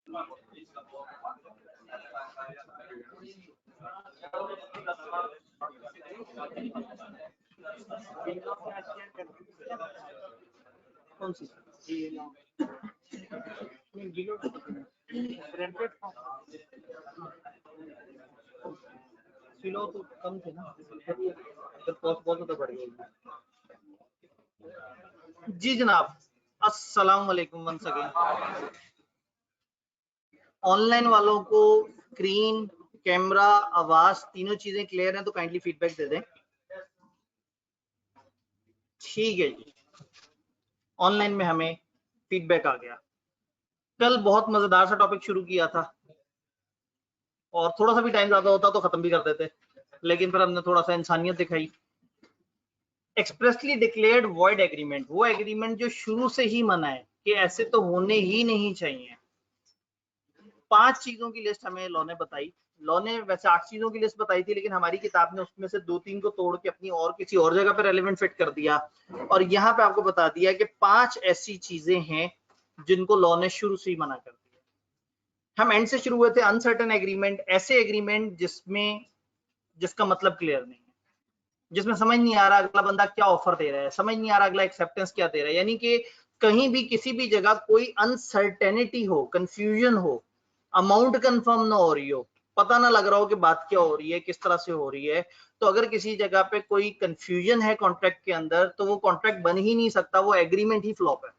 कौन सी किलो तो कम थे ना, फिर कॉस्ट बहुत ज़्यादा बढ़ गई। जी जनाब, अस्सलाम वालेकुम वंस अगेन। ऑनलाइन वालों को स्क्रीन, कैमरा, आवाज तीनों चीजें क्लियर हैं तो काइंडली फीडबैक दे दें। ठीक है जी, ऑनलाइन में हमें फीडबैक आ गया। कल बहुत मजेदार सा टॉपिक शुरू किया था और थोड़ा सा भी टाइम ज्यादा होता तो खत्म भी कर देते, लेकिन फिर हमने थोड़ा सा इंसानियत दिखाई। एक्सप्रेसली डिक्लेयर्ड वॉइड एग्रीमेंट, वो एग्रीमेंट जो शुरू से ही मना है कि ऐसे तो होने ही नहीं चाहिए। 5 चीजों की लिस्ट हमें लॉ ने बताई। लॉ ने वैसे 8 चीजों की लिस्ट बताई थी, लेकिन हमारी किताब ने उसमें से 2-3 को तोड़ के अपनी और किसी और जगह पे रेलेवेंट फिट कर दिया और यहाँ पे आपको बता दिया कि 5 ऐसी चीजें हैं जिनको लॉ ने शुरू से ही मना कर दिया। हम एंड से शुरू हुए थे। अनसर्टेन एग्रीमेंट, ऐसे एग्रीमेंट जिसका मतलब क्लियर नहीं है, जिसमें समझ नहीं आ रहा अगला बंदा क्या ऑफर दे रहा है, समझ नहीं आ रहा अगला एक्सेप्टेंस क्या दे रहा है, यानी कि कहीं भी किसी भी जगह कोई अनसर्टेनिटी हो, कंफ्यूजन हो, अमाउंट कंफर्म ना हो रही हो, पता ना लग रहा हो कि बात क्या हो रही है, किस तरह से हो रही है। तो अगर किसी जगह पे कोई कंफ्यूजन है कॉन्ट्रैक्ट के अंदर तो वो कॉन्ट्रैक्ट बन ही नहीं सकता, वो एग्रीमेंट ही फ्लॉप है,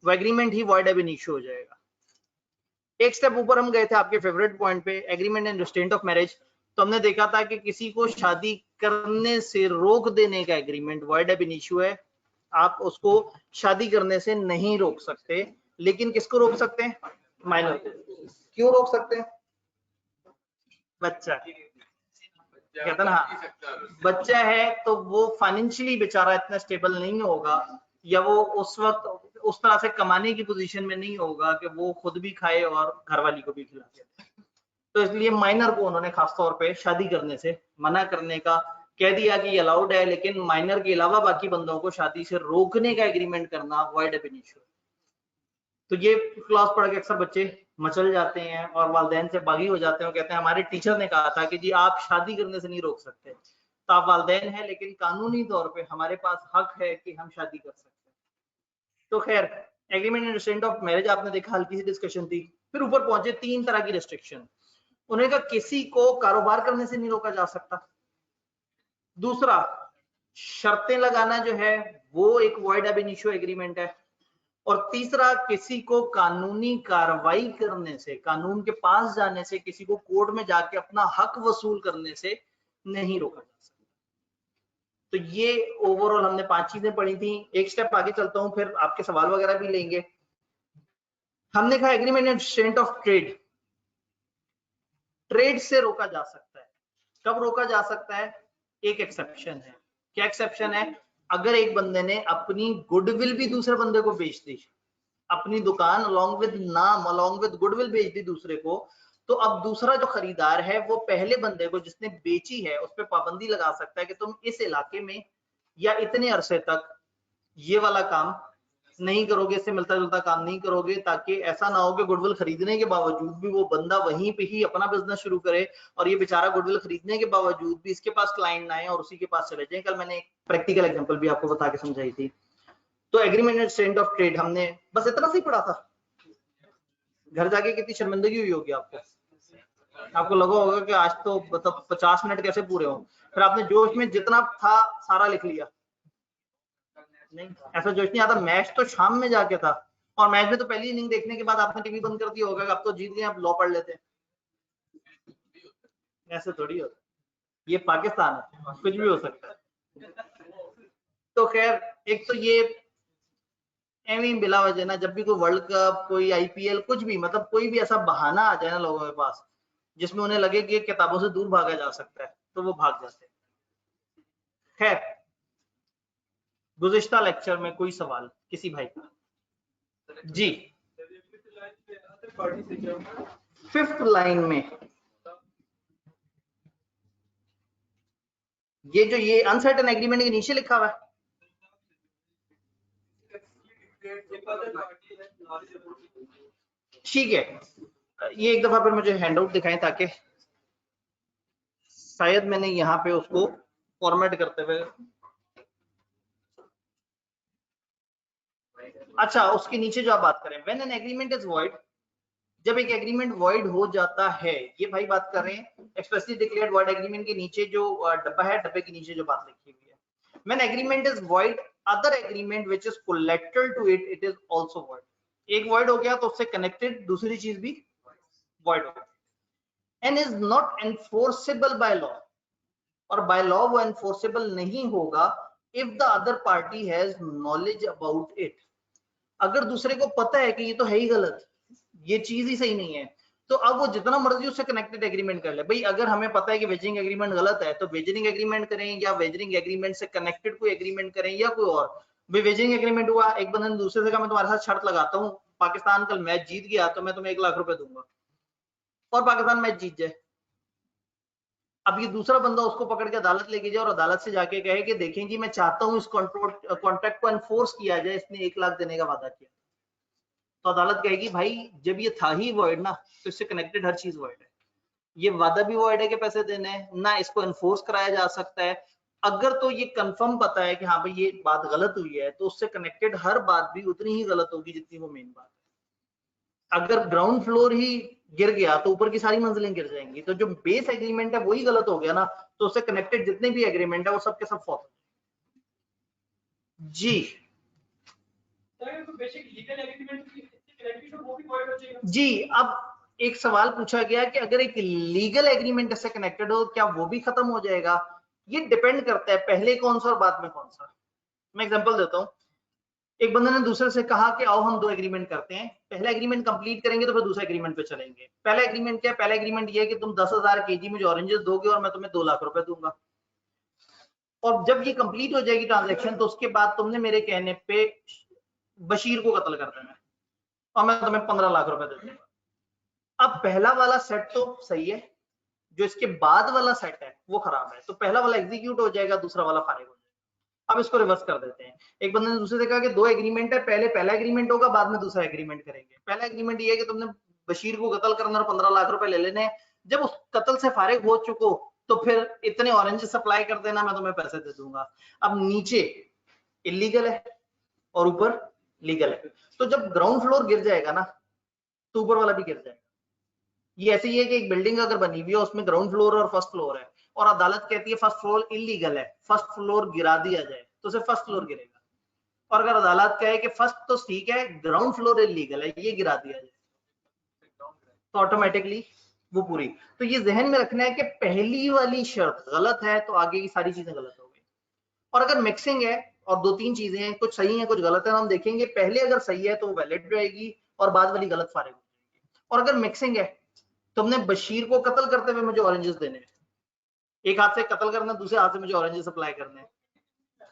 वो एग्रीमेंट ही वॉइड एब इनिशियो हो जाएगा। एक स्टेप ऊपर हम गए थे आपके फेवरेट पॉइंट पे, agreement and restraint of marriage. तो हमने देखा था कि किसी को शादी करने से रोक देने का एग्रीमेंट वॉइड एब इनिशियो है। आप उसको शादी करने से नहीं रोक सकते, लेकिन किसको रोक सकते हैं? माइनर। क्यों रोक सकते हैं? बच्चा कहता ना, बच्चा है तो वो फाइनेंशियली बेचारा इतना स्टेबल नहीं होगा, या वो उस वक्त उस तरह से कमाने की पोजीशन में नहीं होगा कि वो खुद भी खाए और घरवाली को भी खिलाए। तो इसलिए माइनर को उन्होंने खासतौर पे शादी करने से मना करने का कह दिया कि अलाउड है, लेकिन माइनर के अलावा बाकी बंदों को शादी से रोकने का एग्रीमेंट करना वॉइड एब इनिशियो। तो ये क्लॉज पढ़ के अक्सर बच्चे मचल जाते हैं और वालिदैन से बागी हो जाते हैं और कहते हैं हमारे टीचर ने कहा था कि जी आप शादी करने से नहीं रोक सकते। तो आप वालिदैन हैं, लेकिन कानूनी तौर पे हमारे पास हक है कि हम शादी कर सकते हैं। तो खैर, agreement and restraint of marriage आपने देखा, हल्की सी डिस्कशन थी। फिर ऊपर पहुंचे 3 तरह की रिस्ट्रिक्शन। उन्हें कहा किसी को कारोबार करने से नहीं रोका जा सकता। दूसरा, शर्तें लगाना जो है वो एक वॉइड एब इनिशियो एग्रीमेंट है। और तीसरा, किसी को कानूनी कार्रवाई करने से, कानून के पास जाने से, किसी को कोर्ट में जाके अपना हक वसूल करने से नहीं रोका जा सकता। तो ये ओवरऑल हमने 5 चीजें पढ़ी थी। एक स्टेप आगे चलता हूं, फिर आपके सवाल वगैरह भी लेंगे। हमने कहा agreement and restraint of trade, trade से रोका जा सकता है। कब रोका जा सकता है? एक एक्सेप्शन है। क्या एक्सेप्शन है? अगर एक बंदे ने अपनी गुडविल भी दूसरे बंदे को बेच दी, अपनी दुकान अलॉन्ग विद नाम, अलॉन्ग विद गुडविल बेच दी दूसरे को, तो अब दूसरा जो खरीदार है वो पहले बंदे को जिसने बेची है उस पर पाबंदी लगा सकता है कि तुम इस इलाके में या इतने अरसे तक ये वाला काम नहीं करोगे, इससे मिलता जुलता काम नहीं करोगे, ताकि ऐसा ना हो कि गुडविल खरीदने के बावजूद भी वो बंदा वहीं पे ही अपना बिजनेस शुरू करे और ये बेचारा गुडविल खरीदने के बावजूद भी इसके पास क्लाइंट ना आए और उसी के पास चले जाए। कल मैंने एक प्रैक्टिकल एग्जांपल भी आपको बता के समझाई थी। तो agreement and restraint of trade हमने बस इतना सी पढ़ा था। घर जाके कितनी शर्मिंदगी हुई होगी आपको लगा होगा कि आज तो मतलब 50 मिनट कैसे पूरे हो। फिर आपने जोश में जितना था सारा लिख लिया। नहीं, ऐसा जोश नहीं आता। मैच तो शाम में जाके था और मैच में तो पहली इनिंग देखने के बाद आपने टीवी बंद कर दिया होगा, अब तो जीत गए, आप लॉ पढ़ लेते। ऐसे थोड़ी होता, ये पाकिस्तान है, कुछ भी हो सकता है। तो खैर, एक तो ये एवं बिला वजह ना, जब भी कोई वर्ल्ड कप, कोई आईपीएल, कुछ भी, मतलब कोई भी ऐसा बहाना आ जाए ना लोगों के पास जिसमें उन्हें लगे कि किताबों से दूर भागा जा सकता है, तो वो भाग जाते हैं। खैर, गुज़िश्ता लेक्चर में कोई सवाल किसी भाई का? जी, 5th लाइन में ये अनसर्टेन एग्रीमेंट के नीचे लिखा हुआ है। ठीक है, ये एक दफा फिर मुझे हैंडआउट दिखाएं ताकि शायद मैंने यहाँ पे उसको फॉर्मेट करते हुए, अच्छा उसके नीचे जो आप बात करें, when an agreement is void, जब एक एग्रीमेंट वॉइड हो जाता है, ये भाई बात कर रहे हैं एक्सप्रेसली डिक्लेयर्ड वॉइड एग्रीमेंट के नीचे जो डब्बा है, डब्बे के नीचे जो बात लिखी हुई है, when agreement is void other agreement which is collateral to it, it is also void. एक वॉइड हो गया तो उससे कनेक्टेड दूसरी चीज भी वॉइड हो गई, and is not enforceable by law, और बाय लॉ वो एनफोर्सेबल नहीं होगा if the other party has knowledge about it, अगर दूसरे को पता है कि ये तो है ही गलत, ये चीज ही सही नहीं है, तो अब वो जितना मर्जी उससे कनेक्टेड एग्रीमेंट कर ले। भाई अगर हमें पता है कि वेजरिंग एग्रीमेंट गलत है तो वेजरिंग एग्रीमेंट करें, या वेजरिंग एग्रीमेंट से कनेक्टेड कोई एग्रीमेंट करें, या कोई और। भाई वेजरिंग एग्रीमेंट हुआ, एक बंदे ने दूसरे से कहा मैं तुम्हारे साथ शर्त लगाता हूँ, पाकिस्तान कल मैच जीत गया तो मैं तुम्हें 1 लाख रुपए दूंगा, और पाकिस्तान मैच जीत जाए। अब ये दूसरा बंदा उसको पकड़ के अदालत लेके जाए और अदालत से जाके कहे कि देखें जी मैं चाहता हूं इस कॉन्ट्रैक्ट को एनफोर्स किया जाए, इसने 1 लाख देने का वादा किया, तो अदालत कहेगी भाई जब ये था ही वॉइड ना, तो इससे कनेक्टेड हर चीज वॉइड है, ये वादा भी वॉइड है कि पैसे देने हैं ना, इसको एनफोर्स कराया जा सकता है। अगर तो ये कंफर्म पता है कि हाँ भाई ये बात गलत हुई है, तो उससे कनेक्टेड हर बात भी उतनी ही गलत होगी जितनी वो मेन बात है। अगर ग्राउंड फ्लोर ही गिर गया तो ऊपर की सारी मंजिलें गिर जाएंगी, तो जो बेस एग्रीमेंट है वही गलत हो गया ना, तो उससे कनेक्टेड जितने भी एग्रीमेंट है वो सबके सब फॉल्स जी। जी अब एक सवाल पूछा गया कि अगर एक लीगल एग्रीमेंट से कनेक्टेड हो क्या वो भी खत्म हो जाएगा? ये डिपेंड करता है पहले कौन सा और बाद में कौन सा। मैं एग्जांपल देता हूं, एक बंदे ने दूसरे से कहा कि आओ हम 2 एग्रीमेंट करते हैं, पहला एग्रीमेंट कंप्लीट करेंगे तो फिर दूसरा एग्रीमेंट पे चलेंगे। पहला एग्रीमेंट क्या है? पहला एग्रीमेंट ये है कि तुम 10,000 केजी मुझे ऑरेंजेस दोगे और मैं तुम्हें 2 लाख रुपए दूंगा, और जब ये कंप्लीट हो जाएगी ट्रांजेक्शन तो उसके बाद तुमने मेरे कहने पे बशीर को कत्ल कर देना और मैं तुम्हें 15 लाख रुपए दे दूंगा। अब पहला वाला सेट तो सही है, जो इसके बाद वाला सेट है वो खराब है, तो पहला वाला एग्जीक्यूट हो जाएगा, दूसरा वाला फारिग हो जाएगा। अब इसको रिवर्स कर देते हैं, एक बंदे ने दूसरे से कहा कि 2 एग्रीमेंट है, पहले पहला एग्रीमेंट होगा बाद में दूसरा एग्रीमेंट करेंगे। पहला एग्रीमेंट ये है कि तुमने बशीर को कत्ल करना और 15 लाख रुपए ले लेने, जब उस कत्ल से फारिग हो चुको तो फिर इतने ऑरेंज सप्लाई कर देना, मैं तुम्हें पैसे दे दूंगा। अब नीचे इलीगल है और ऊपर लीगल है, तो जब ग्राउंड फ्लोर गिर जाएगा ना तो ऊपर वाला भी गिर जाएगा। ये ऐसे ही है कि एक बिल्डिंग अगर बनी हुई है उसमें ग्राउंड फ्लोर और फर्स्ट फ्लोर है, और अदालत कहती है फर्स्ट फ्लोर इलीगल है, फर्स्ट फ्लोर गिरा दिया जाए, तो सिर्फ फर्स्ट फ्लोर गिरेगा। और अगर अदालत कहे कि फर्स्ट तो ठीक है, ग्राउंड फ्लोर इलीगल है, ये गिरा दिया जाए, तो ऑटोमेटिकली वो पूरी। तो ये जहन में रखना है कि पहली वाली शर्त गलत है तो आगे की सारी चीजें गलत हो गई। और अगर मिक्सिंग है और 2-3 चीजें हैं, कुछ सही है कुछ गलत है, हम देखेंगे पहले अगर सही है तो वो वैलिड रहेगी और बाद वाली गलत फारिग हो जाएगी। और अगर मिक्सिंग है, तुमने बशीर को कत्ल करते हुए मुझे ऑरेंजेस देने हैं, एक हाथ से कत्ल करना, दूसरे हाथ से मुझे ऑरेंजेस सप्लाई करने हैं।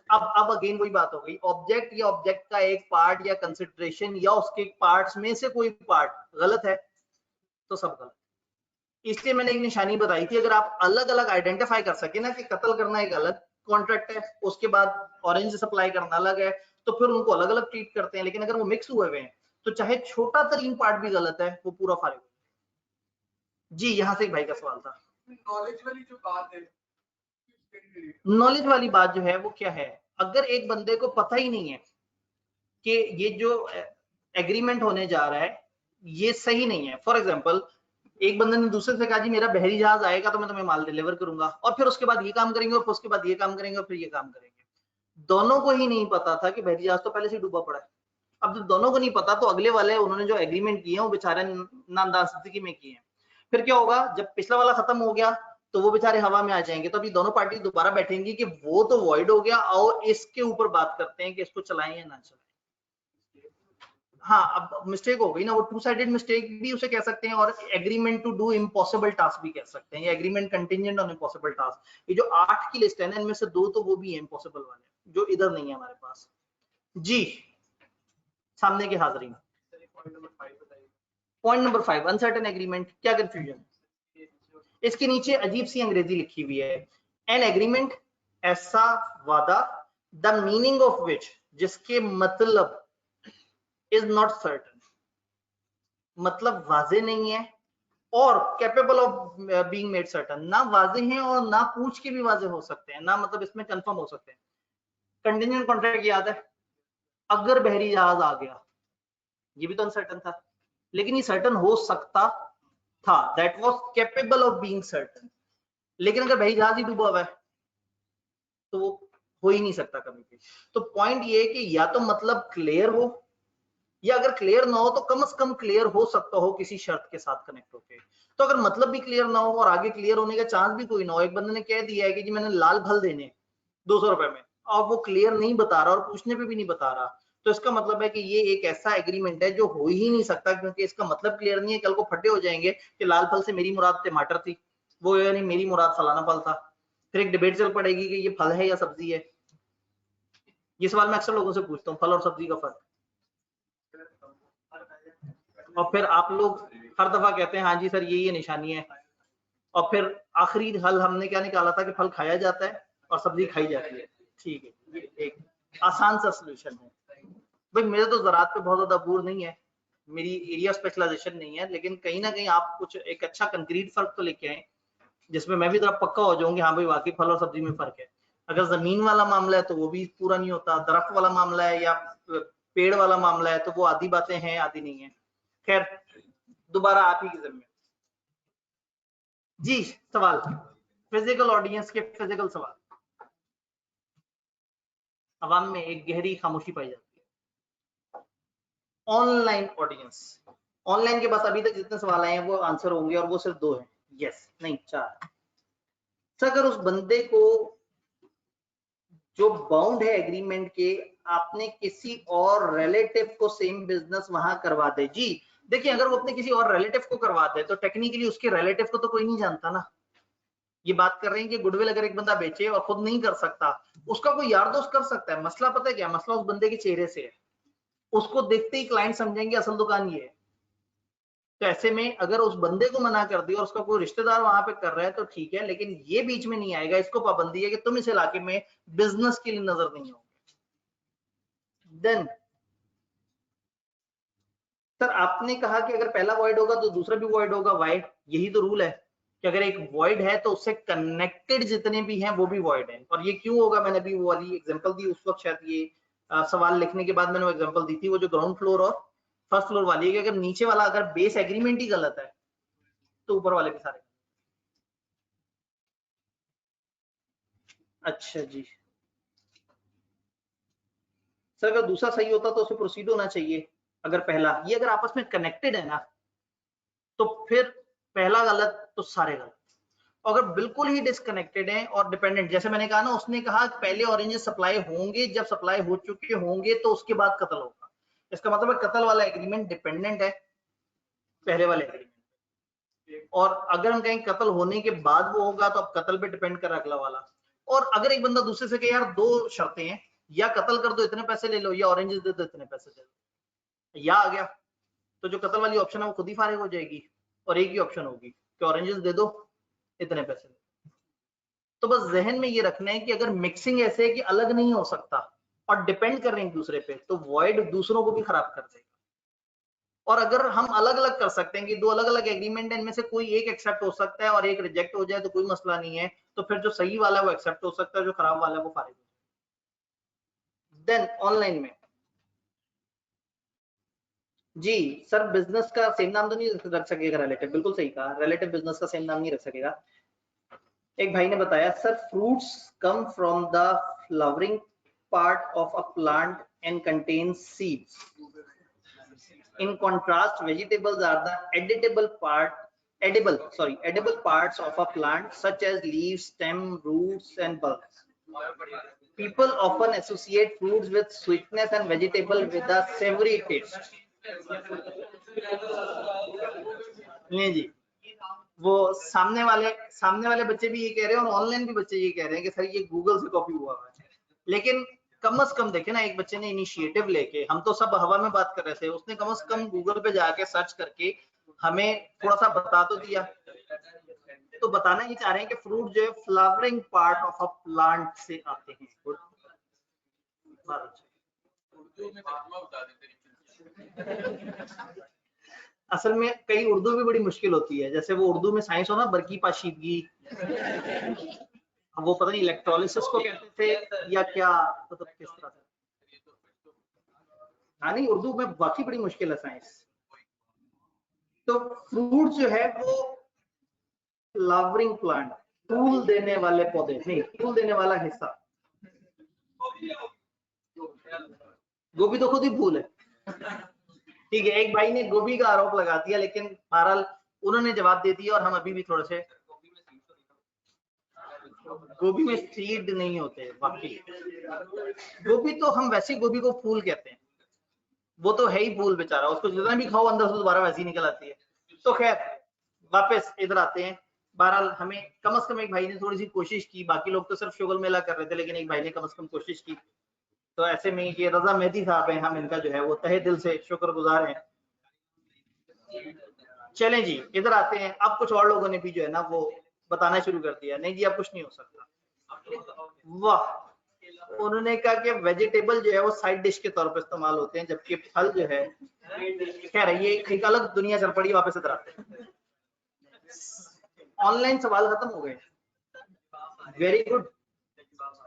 अब अगेन वही बात हो गई, ऑब्जेक्ट या ऑब्जेक्ट का एक पार्ट या कंसिडरेशन या उसके पार्ट्स में से कोई पार्ट गलत है तो सब गलत। इसलिए मैंने एक निशानी बताई थी, अगर आप अलग अलग आइडेंटिफाई कर सके ना कि कत्ल करना एक अलग कॉन्ट्रैक्ट है, उसके बाद ऑरेंज सप्लाई करना अलग है, तो फिर उनको अलग अलग ट्रीट करते हैं। लेकिन अगर वो मिक्स हुए हुए हैं तो चाहे छोटा तरीन पार्ट भी गलत है वो पूरा फारिग हो। जी यहाँ से एक भाई का सवाल था, नॉलेज वाली जो बात है, नॉलेज वाली बात जो है वो क्या है? अगर एक बंदे को पता ही नहीं है कि ये जो एग्रीमेंट होने जा रहा है ये सही नहीं है, फॉर एग्जांपल एक बंदे ने दूसरे से कहा जी मेरा बहरी जहाज आएगा तो मैं तुम्हें माल डिलीवर करूंगा, और फिर उसके बाद ये काम करेंगे और फिर उसके बाद ये काम करेंगे और फिर ये काम करेंगे। दोनों को ही नहीं पता था कि बहरी जहाज तो पहले से डूबा पड़ा है। अब जब दोनों को नहीं पता तो अगले वाले उन्होंने जो एग्रीमेंट किए हैं वो बेचारे नादानस्ती में किए हैं। फिर क्या होगा, जब पिछला वाला खत्म हो गया तो वो बेचारे हवा में आ जाएंगे, तो अभी दोनों पार्टी दोबारा बैठेंगी कि वो तो वॉइड हो गया और इसके ऊपर बात करते हैं कि इसको चलाएं या ना चलाएं। हाँ अब मिस्टेक हो गई ना, वो 2 साइडेड मिस्टेक भी उसे कह सकते हैं, और agreement to do impossible task भी कह सकते हैं, या agreement contingent on impossible task. ये जो 8 की लिस्ट है ना, इनमें से 2 तो वो भी है इम्पॉसिबल वाले जो इधर नहीं है हमारे पास। जी सामने की हाजिरी। पॉइंट नंबर 5 अनसर्टेन एग्रीमेंट, क्या कंफ्यूजन? इसके नीचे अजीब सी अंग्रेजी लिखी हुई है, एन एग्रीमेंट ऐसा वादा द मीनिंग ऑफ विच, जिसके मतलब इज नॉट सर्टन, मतलब वाजे नहीं है और capable of being made certain, ना वाज़ेह हैं और ना पूछ के भी वाज़ेह हो सकते हैं, ना मतलब इसमें कंफर्म हो सकते हैं। कंटिजेंट कॉन्ट्रैक्ट याद है, अगर बहरी जहाज आ गया, ये भी तो अनसर्टन था, लेकिन ये सर्टन हो सकता था, that was capable of being certain. लेकिन अगर बहरी जहाज ही डूबा हुआ है तो वो हो ही नहीं सकता कभी भी। तो पॉइंट ये है कि या तो मतलब क्लियर हो, या अगर क्लियर ना हो तो कम से कम क्लियर हो सकता हो किसी शर्त के साथ कनेक्ट होके। तो अगर मतलब भी क्लियर ना हो और आगे क्लियर होने का चांस भी कोई ना हो, एक बंदे ने कह दिया है कि जी मैंने लाल फल देने 200 रुपए में, और वो क्लियर नहीं बता रहा और पूछने पे भी नहीं बता रहा, तो इसका मतलब है कि ये एक ऐसा एग्रीमेंट है जो हो ही नहीं सकता, क्योंकि इसका मतलब क्लियर नहीं है। कल को फटे हो जाएंगे कि लाल फल से मेरी मुराद टमाटर थी, वो यानी मेरी मुराद फलाना फल था, फिर एक डिबेट चल पड़ेगी कि ये फल है या सब्जी है। ये सवाल मैं अक्सर लोगों से पूछता हूँ, फल और सब्जी का फर्क, और फिर आप लोग हर दफा कहते हैं हाँ जी सर ये निशानी है, और फिर आखिरी हल हमने क्या निकाला था कि फल खाया जाता है और सब्जी खाई जाती है। ठीक है, ये एक आसान सा सोल्यूशन है। भाई मेरे तो ज़राअत पे बहुत ज्यादा अबूर नहीं है, मेरी एरिया स्पेशलाइजेशन नहीं है, लेकिन कहीं ना कहीं आप कुछ एक अच्छा कंक्रीट फर्क तो लेके आए जिसमें मैं भी जरा पक्का हो जाऊंगी हाँ भाई वाकई फल और सब्जी में फर्क है। अगर जमीन वाला मामला है तो वो भी पूरा नहीं होता, दरख्त वाला मामला है या पेड़ वाला मामला है तो वो आधी बातें हैं आधी नहीं है। खैर दोबारा आप ही की जिम्मे। जी सवाल, फिजिकल ऑडियंस के फिजिकल सवाल। अवाम में एक गहरी खामोशी पाई जाती है। ऑनलाइन ऑडियंस, ऑनलाइन के पास अभी तक जितने सवाल आए हैं वो आंसर होंगे, और वो सिर्फ 2 हैं, यस नहीं 4। अगर उस बंदे को जो बाउंड है एग्रीमेंट के, आपने किसी और रिलेटिव को सेम बिजनेस वहां करवा दे, जी देखिए अगर वो अपने किसी और रिलेटिव को करवा दे तो टेक्निकली उसके रिलेटिव को तो कोई नहीं जानता ना। ये बात कर रहे हैं कि गुडविल अगर एक बंदा बेचे और खुद नहीं कर सकता, उसका कोई यार दोस्त कर सकता है। मसला पता है क्या, मसला उस बंदे के चेहरे से है, उसको देखते ही क्लाइंट समझेंगे असल दुकान ये है। तो ऐसे में अगर उस बंदे को मना कर दिया और उसका कोई रिश्तेदार वहां पे कर रहा है तो ठीक है, लेकिन ये बीच में नहीं आएगा, इसको पाबंदी है कि तुम इस इलाके में बिजनेस के लिए नजर नहीं होगे। देन सर आपने कहा कि अगर पहला वॉइड होगा तो दूसरा भी वॉइड होगा, वाइड यही तो रूल है कि अगर एक वॉइड है तो उससे कनेक्टेड जितने भी हैं वो भी वॉइड है। और ये क्यों होगा, मैंने अभी वो वाली एग्जांपल दी उस वक्त, शायद ये सवाल लिखने के बाद मैंने वो एग्जांपल दी थी, वो जो ग्राउंड फ्लोर और फर्स्ट फ्लोर वाली है, कि अगर नीचे वाला अगर बेस एग्रीमेंट ही गलत है तो ऊपर वाले भी सारे। अच्छा जी सर, अगर दूसरा सही होता तो उसे प्रोसीड होना चाहिए। अगर पहला ये अगर आपस में कनेक्टेड है ना तो फिर पहला गलत तो सारे गलत। अगर बिल्कुल ही डिस्कनेक्टेड है और डिपेंडेंट, जैसे मैंने कहा ना, उसने कहा पहले ऑरेंजेस सप्लाई होंगे, जब सप्लाई हो चुके होंगे तो उसके बाद कत्ल होगा। इसका मतलब है कत्ल वाला एग्रीमेंट डिपेंडेंट है पहले वाले एग्रीमेंट, और अगर हम कहें कत्ल होने के बाद वो होगा तो अब कत्ल पे डिपेंड कर अगला वाला। और अगर एक बंदा दूसरे से कहे यार 2 शर्तें हैं, या कत्ल कर दो इतने पैसे ले लो, या ऑरेंजेस दे दो इतने पैसे दे दो, या आ गया तो जो कत्ल वाली ऑप्शन है वो खुद ही फारिग हो जाएगी, और एक ही ऑप्शन होगी कि ऑरेंजेस दे दो इतने पैसे दे। तो बस जहन में ये रखना है कि अगर मिक्सिंग ऐसे है कि अलग नहीं हो सकता और डिपेंड कर रहे हैं एक दूसरे पे, तो वॉइड दूसरों को भी खराब कर देगा। और अगर हम अलग अलग कर सकते हैं कि 2 अलग अलग एग्रीमेंट है, इनमें से कोई एक एक्सेप्ट हो सकता है और एक रिजेक्ट हो जाए तो कोई मसला नहीं है, तो फिर जो सही वाला है वो एक्सेप्ट हो सकता है, जो खराब वाला है वो फारिग हो जाए। देन ऑनलाइन में जी सर, बिजनेस का सेम नाम तो नहीं रख सकेगा रिलेटिव, बिल्कुल सही कहा, रिलेटिव बिजनेस का सेम नाम नहीं रख सकेगा। एक भाई ने बताया sir, fruits come from the flowering part of a plant and contain seeds. In contrast, vegetables are the edible parts of a plant, such as leaves, stem, roots, and bulbs. People often associate fruits with sweetness and vegetable with a savory taste. नहीं जी, वो सामने वाले बच्चे भी ये कह रहे हैं और ऑनलाइन भी बच्चे ये कह रहे हैं कि सर ये गूगल से कॉपी हुआ है। लेकिन कम से कम देखे ना, एक बच्चे ने इनिशिएटिव लेके, हम तो सब हवा में बात कर रहे थे, उसने कम से कम गूगल पे जाके सर्च करके हमें थोड़ा सा बता तो दिया। तो बताना ये चाह रहे हैं कि फ्रूट जो है flowering part of a plant से आते हैं। असल में कई उर्दू भी बड़ी मुश्किल होती है, जैसे वो उर्दू में साइंस हो ना, बरकी पाशीदगी, वो पता नहीं इलेक्ट्रोलिसिस को कहते थे या क्या, मतलब किस तरह से। हाँ नहीं, उर्दू में बाकी बड़ी मुश्किल है साइंस। तो फ्रूट जो है वो फ्लावरिंग प्लांट, फूल देने वाले पौधे, नहीं फूल देने वाला हिस्सा। गोभी तो खुद ही फूल है। ठीक है, एक भाई ने गोभी का आरोप लगा दिया, लेकिन बहरहाल उन्होंने जवाब दे दिया और हम अभी भी थोड़े से, गोभी में सीड नहीं होते वाकई। गोभी तो हम वैसे गोभी को फूल कहते हैं, वो तो है ही फूल बेचारा, उसको जितना भी खाओ अंदर से दोबारा वैसी निकल आती है। तो खैर वापस इधर आते हैं। बहरहाल हमें कम से कम एक भाई ने थोड़ी सी कोशिश की, बाकी लोग तो सिर्फ शुगल मेला कर रहे थे, लेकिन एक भाई ने कम से कम कोशिश की। तो ऐसे में ये रजा मेहदी साहब हैं, हम इनका जो है वो तहे दिल से शुक्रगुजार हैं। चलें जी, इधर आते हैं। अब कुछ और लोगों ने भी जो है ना वो बताना शुरू कर दिया, नहीं जी अब कुछ नहीं हो सकता। वाह, उन्होंने कहा कि वेजिटेबल जो है वो साइड डिश के तौर पर इस्तेमाल होते हैं, जबकि फल जो है, खैर ये एक अलग दुनिया चल पड़ी। वापस इधर आते हैं। ऑनलाइन सवाल खत्म हो गए, वेरी गुड।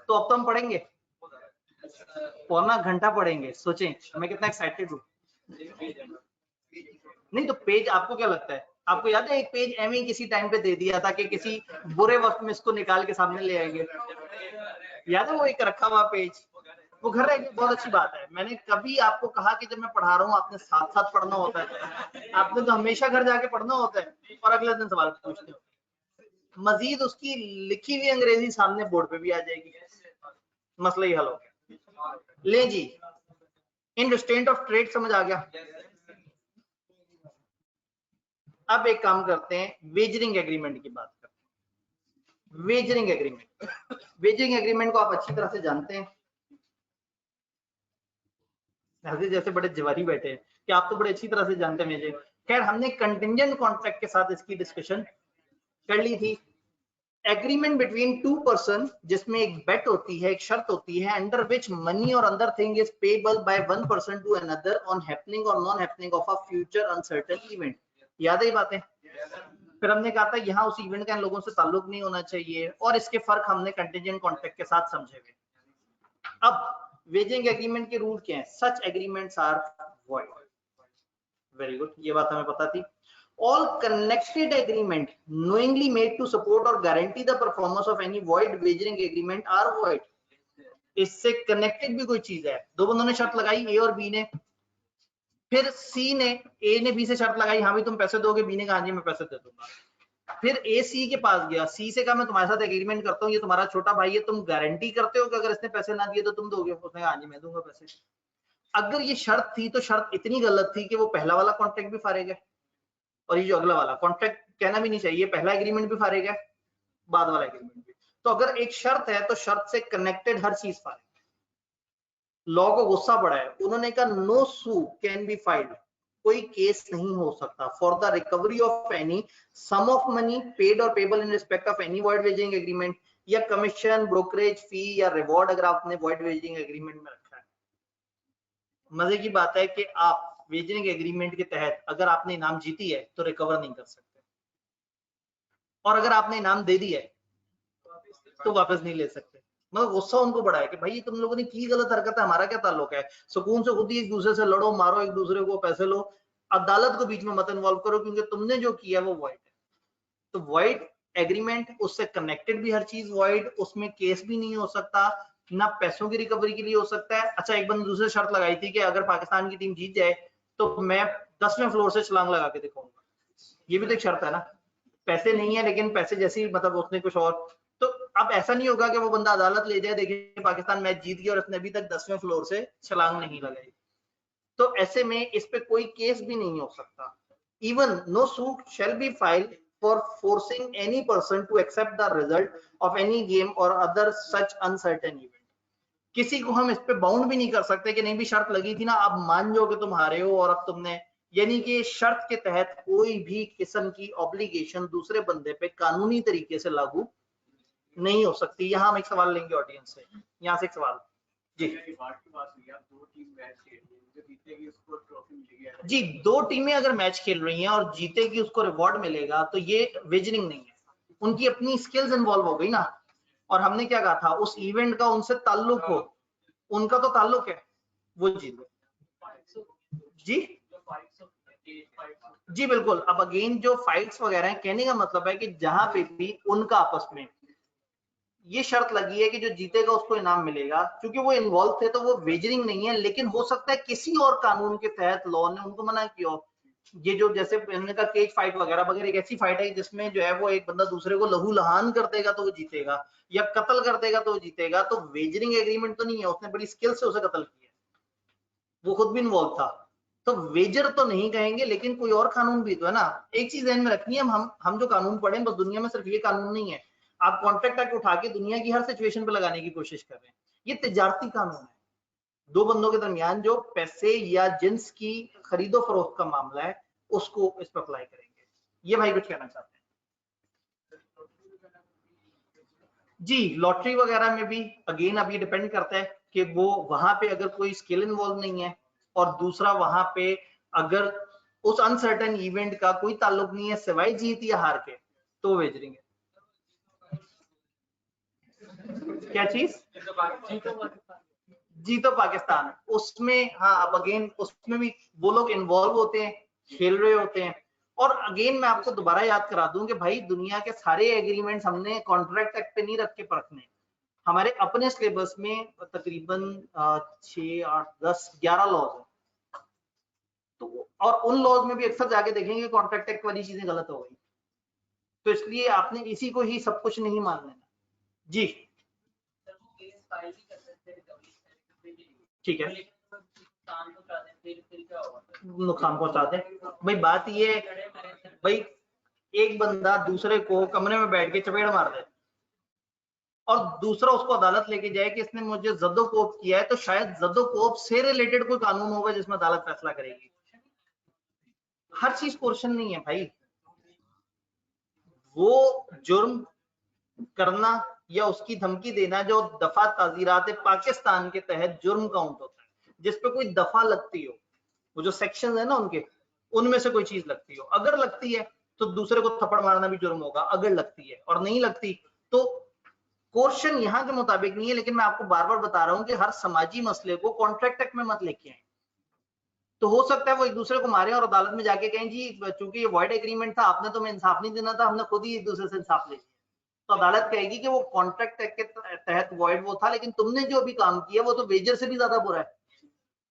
तो अब तो हम पढ़ेंगे, पौना घंटा पढ़ेंगे। सोचें मैं कितना एक्साइटेड हूँ। नहीं तो पेज आपको क्या लगता है, आपको याद है एक पेज एम किसी टाइम पे दे दिया था कि किसी बुरे वक्त में इसको निकाल के सामने ले आएंगे, याद है वो एक रखा हुआ पेज, वो घर रह गया। बहुत अच्छी बात है। मैंने कभी आपको कहा कि जब मैं पढ़ा रहा हूँ आपने साथ साथ पढ़ना होता है, आपने तो हमेशा घर जाके पढ़ना होता है और अगले दिन सवाल पूछते हो। मजीद उसकी लिखी हुई अंग्रेजी सामने बोर्ड पे भी आ जाएगी, मसला ही हल हो गया। ले जी, इन रिस्ट्रेंट ऑफ ट्रेड समझ आ गया। अब एक काम करते हैं, वेजरिंग एग्रीमेंट की बात करते हैं। वेजरिंग एग्रीमेंट, वेजरिंग एग्रीमेंट को आप अच्छी तरह से जानते हैं, जैसे बड़े जवारी बैठे हैं कि आप तो बड़े अच्छी तरह से जानते हैं। खैर हमने कंटिंजेंट कॉन्ट्रैक्ट के साथ इसकी डिस्कशन कर ली थी। एग्रीमेंट बिटवीन टू पर्सन, जिसमें एक बेट होती है, एक शर्त होती है, अंडर विच मनी और other thing is payable by one person to another on happening और non happening of a future uncertain event. याद है ये बातें? फिर हमने कहा था यहाँ उस इवेंट का इन लोगों से ताल्लुक नहीं होना चाहिए, और इसके फर्क हमने कंटिंजेंट कॉन्ट्रैक्ट के साथ समझे हुए। अब वेजिंग एग्रीमेंट के रूल क्या है? Such agreements are void. Very good, ये बात हमें पता थी। All connected agreement knowingly made to support or guarantee the performance of any void wagering agreement are void. इससे कनेक्टेड भी कोई चीज है, दो बंदों ने शर्त लगाई ए और बी ने, फिर सी ने, ए ने बी से शर्त लगाई हाँ भी तुम पैसे दोगे, बी ने कहा जी मैं पैसे दे दूंगा। फिर ए सी के पास गया, सी से कहा मैं तुम्हारे साथ एग्रीमेंट करता हूँ, ये तुम्हारा छोटा भाई है, तुम गारंटी करते हो कि अगर इसने पैसे ना दिए तो तुम दोगे? उसने कहा हाँ जी मैं दूंगा पैसे। अगर ये शर्त थी तो शर्त इतनी गलत थी कि वो पहला वाला कॉन्ट्रैक्ट भी फाड़े गए, और ये जो अगला वाला कॉन्ट्रैक्ट कहना भी नहीं चाहिए, पहला एग्रीमेंट भी फाड़े गए, बाद वाला एग्रीमेंट भी। तो अगर एक शर्त है तो शर्त से कनेक्टेड हर चीज फाड़े। लॉ को गुस्सा पड़ा है, उन्होंने कहा no suit can be filed, कोई केस नहीं हो सकता for the recovery of any sum of money paid और payable in respect of any void wagering agreement, या कमीशन, ब्रोकरेज फी या रिवॉर्ड अगर आपने वॉइड वेजिंग एग्रीमेंट में रखा है। मजे की बात है कि आप वेजिंग एग्रीमेंट के तहत अगर आपने इनाम जीती है तो रिकवर नहीं कर सकते, और अगर आपने इनाम दे दिया है तो वापस नहीं ले सकते। मतलब गुस्सा उनको बड़ा है कि भाई तुम लोगों ने की गलत हरकत है, हमारा क्या ताल्लुक है? सुकून से खुद ही एक दूसरे से लड़ो, मारो एक दूसरे को, पैसे लो, अदालत को बीच में मत इन्वॉल्व करो, क्योंकि तुमने जो किया वो वॉइड है। तो वॉइड एग्रीमेंट, उससे कनेक्टेड भी हर चीज वॉइड, उसमें केस भी नहीं हो सकता, ना पैसों की रिकवरी के लिए हो सकता है। अच्छा, एक बंदे दूसरे शर्त लगाई थी कि अगर पाकिस्तान की टीम जीत जाए तो मैं 10वें फ्लोर से छलांग लगा के दिखाऊंगा, ये भी तो एक शर्त है ना। पैसे नहीं है, लेकिन पैसे जैसी मतलब उसने कुछ और। तो अब ऐसा नहीं होगा कि वो बंदा अदालत ले जाए, देखिए पाकिस्तान मैच जीत गया और उसने अभी तक 10वें फ्लोर से छलांग नहीं लगाई, तो ऐसे में इस पे कोई केस भी नहीं हो सकता। Even no suit shall be filed for forcing any person to accept the result of any game और अदर सच अनसर्टेन इवेंट। किसी को हम इस पे बाउंड भी नहीं कर सकते कि नहीं भी शर्त लगी थी ना, अब मान जाओ कि तुम हारे हो और अब तुमने, यानी कि शर्त के तहत कोई भी किस्म की ऑब्लिगेशन दूसरे बंदे पे कानूनी तरीके से लागू नहीं हो सकती। यहाँ हम एक सवाल लेंगे ऑडियंस से, यहाँ से एक सवाल जी। जो जीतेगी उसको ट्रॉफी मिलेगी। जी, 2 टीमें अगर मैच खेल रही हैं और जीतेगी उसको रिवॉर्ड मिलेगा, तो ये वेजरिंग नहीं है, उनकी अपनी स्किल्स इन्वॉल्व हो गई ना। और हमने क्या कहा था, उस इवेंट का उनसे ताल्लुक हो, उनका तो ताल्लुक है, वो जीते। जी जी बिल्कुल। अब अगेन जो फाइट्स वगैरह हैं, कहने का मतलब है कि जहां पे भी उनका आपस में ये शर्त लगी है कि जो जीतेगा उसको इनाम मिलेगा, क्योंकि वो इन्वॉल्व थे, तो वो वेजरिंग नहीं है। लेकिन हो सकता है किसी और कानून के तहत लॉ ने उनको मना किया हो। ये जो जैसे इन्होंने कहा केज फाइट वगैरह वगैरह, एक ऐसी फाइट है जिसमें जो है वो एक बंदा दूसरे को लहू लहान कर देगा तो वो जीतेगा, या कत्ल कर देगा तो वो जीतेगा। तो वेजरिंग एग्रीमेंट तो नहीं है, उसने बड़ी स्किल से उसे कत्ल किया, वो खुद भी इन्वॉल्व था। तो वेजर तो नहीं कहेंगे, लेकिन कोई और कानून भी तो है ना। एक चीज ध्यान में रखनी है, हम जो कानून पढ़े बस दुनिया में सिर्फ ये कानून नहीं है। आप कॉन्ट्रैक्ट एक्ट उठा के दुनिया की हर सिचुएशन पे लगाने की कोशिश कर रहे हैं। ये तिजारती कानून है, दो बंदों के दरमियान जो पैसे या जिन्स की खरीदो फरोख्त का मामला है, उसको इस पर अप्लाई करेंगे। ये भाई कुछ कहना चाहते हैं? जी, लॉटरी वगैरह में भी अगेन अब ये डिपेंड करता है कि वो वहां पे अगर कोई स्किल इन्वॉल्व नहीं है, और दूसरा वहां पे अगर उस अनसर्टेन इवेंट का कोई ताल्लुक नहीं है सिवाय जीत या हार के, तो वेजरिंग है। क्या चीज? जीतो पाकिस्तान, उसमें हाँ, अब अगेन उसमें भी वो लोग इन्वॉल्व होते हैं, खेल रहे होते हैं। और अगेन मैं आपको दोबारा याद करा दूं कि भाई दुनिया के सारे एग्रीमेंट्स हमने कॉन्ट्रैक्ट एक्ट पे नहीं रख के परखने। हमारे अपने सिलेबस में तकरीबन 6, 8, 10, 11 लॉज है। तो और उन लॉज में भी अक्सर जाके देखेंगे कॉन्ट्रैक्ट एक्ट वाली चीजें गलत हो गई। तो इसलिए आपने इसी को ही सब कुछ नहीं मान लेना। जी ठीक है, नुकसान पहुंचाते हैं भाई। बात ये भाई, एक बंदा दूसरे को कमरे में बैठ के चपेड़ मार दे और दूसरा उसको अदालत लेके जाए कि इसने मुझे जद्दोकोप किया है, तो शायद जद्दोकोप से रिलेटेड कोई कानून होगा जिसमें अदालत फैसला करेगी। हर चीज कोर्शन नहीं है भाई। वो जुर्म करना या उसकी धमकी देना जो दफा ताजीरात पाकिस्तान के तहत जुर्म काउंट होता है, जिसपे कोई दफा लगती हो, वो जो सेक्शन है ना उनके, उनमें से कोई चीज लगती हो, अगर लगती है तो दूसरे को थप्पड़ मारना भी जुर्म होगा, अगर लगती है। और नहीं लगती तो कोर्शन यहाँ के मुताबिक नहीं है। लेकिन मैं आपको बार बार बता रहा हूँ कि हर समाजी मसले को कॉन्ट्रैक्ट एक्ट में मत लेके आए। तो हो सकता है वो एक दूसरे को मारे और अदालत में जाके कहें जी चूंकि ये वॉइड एग्रीमेंट था, आपने तो मैं इंसाफ नहीं देना था, हमने खुद ही एक दूसरे से इंसाफ ले लिया। तो अदालत कहेगी कि वो कॉन्ट्रैक्ट एक्ट के तहत वॉइड वो था, लेकिन तुमने जो भी काम किया वो तो वेजर से भी ज्यादा बुरा है।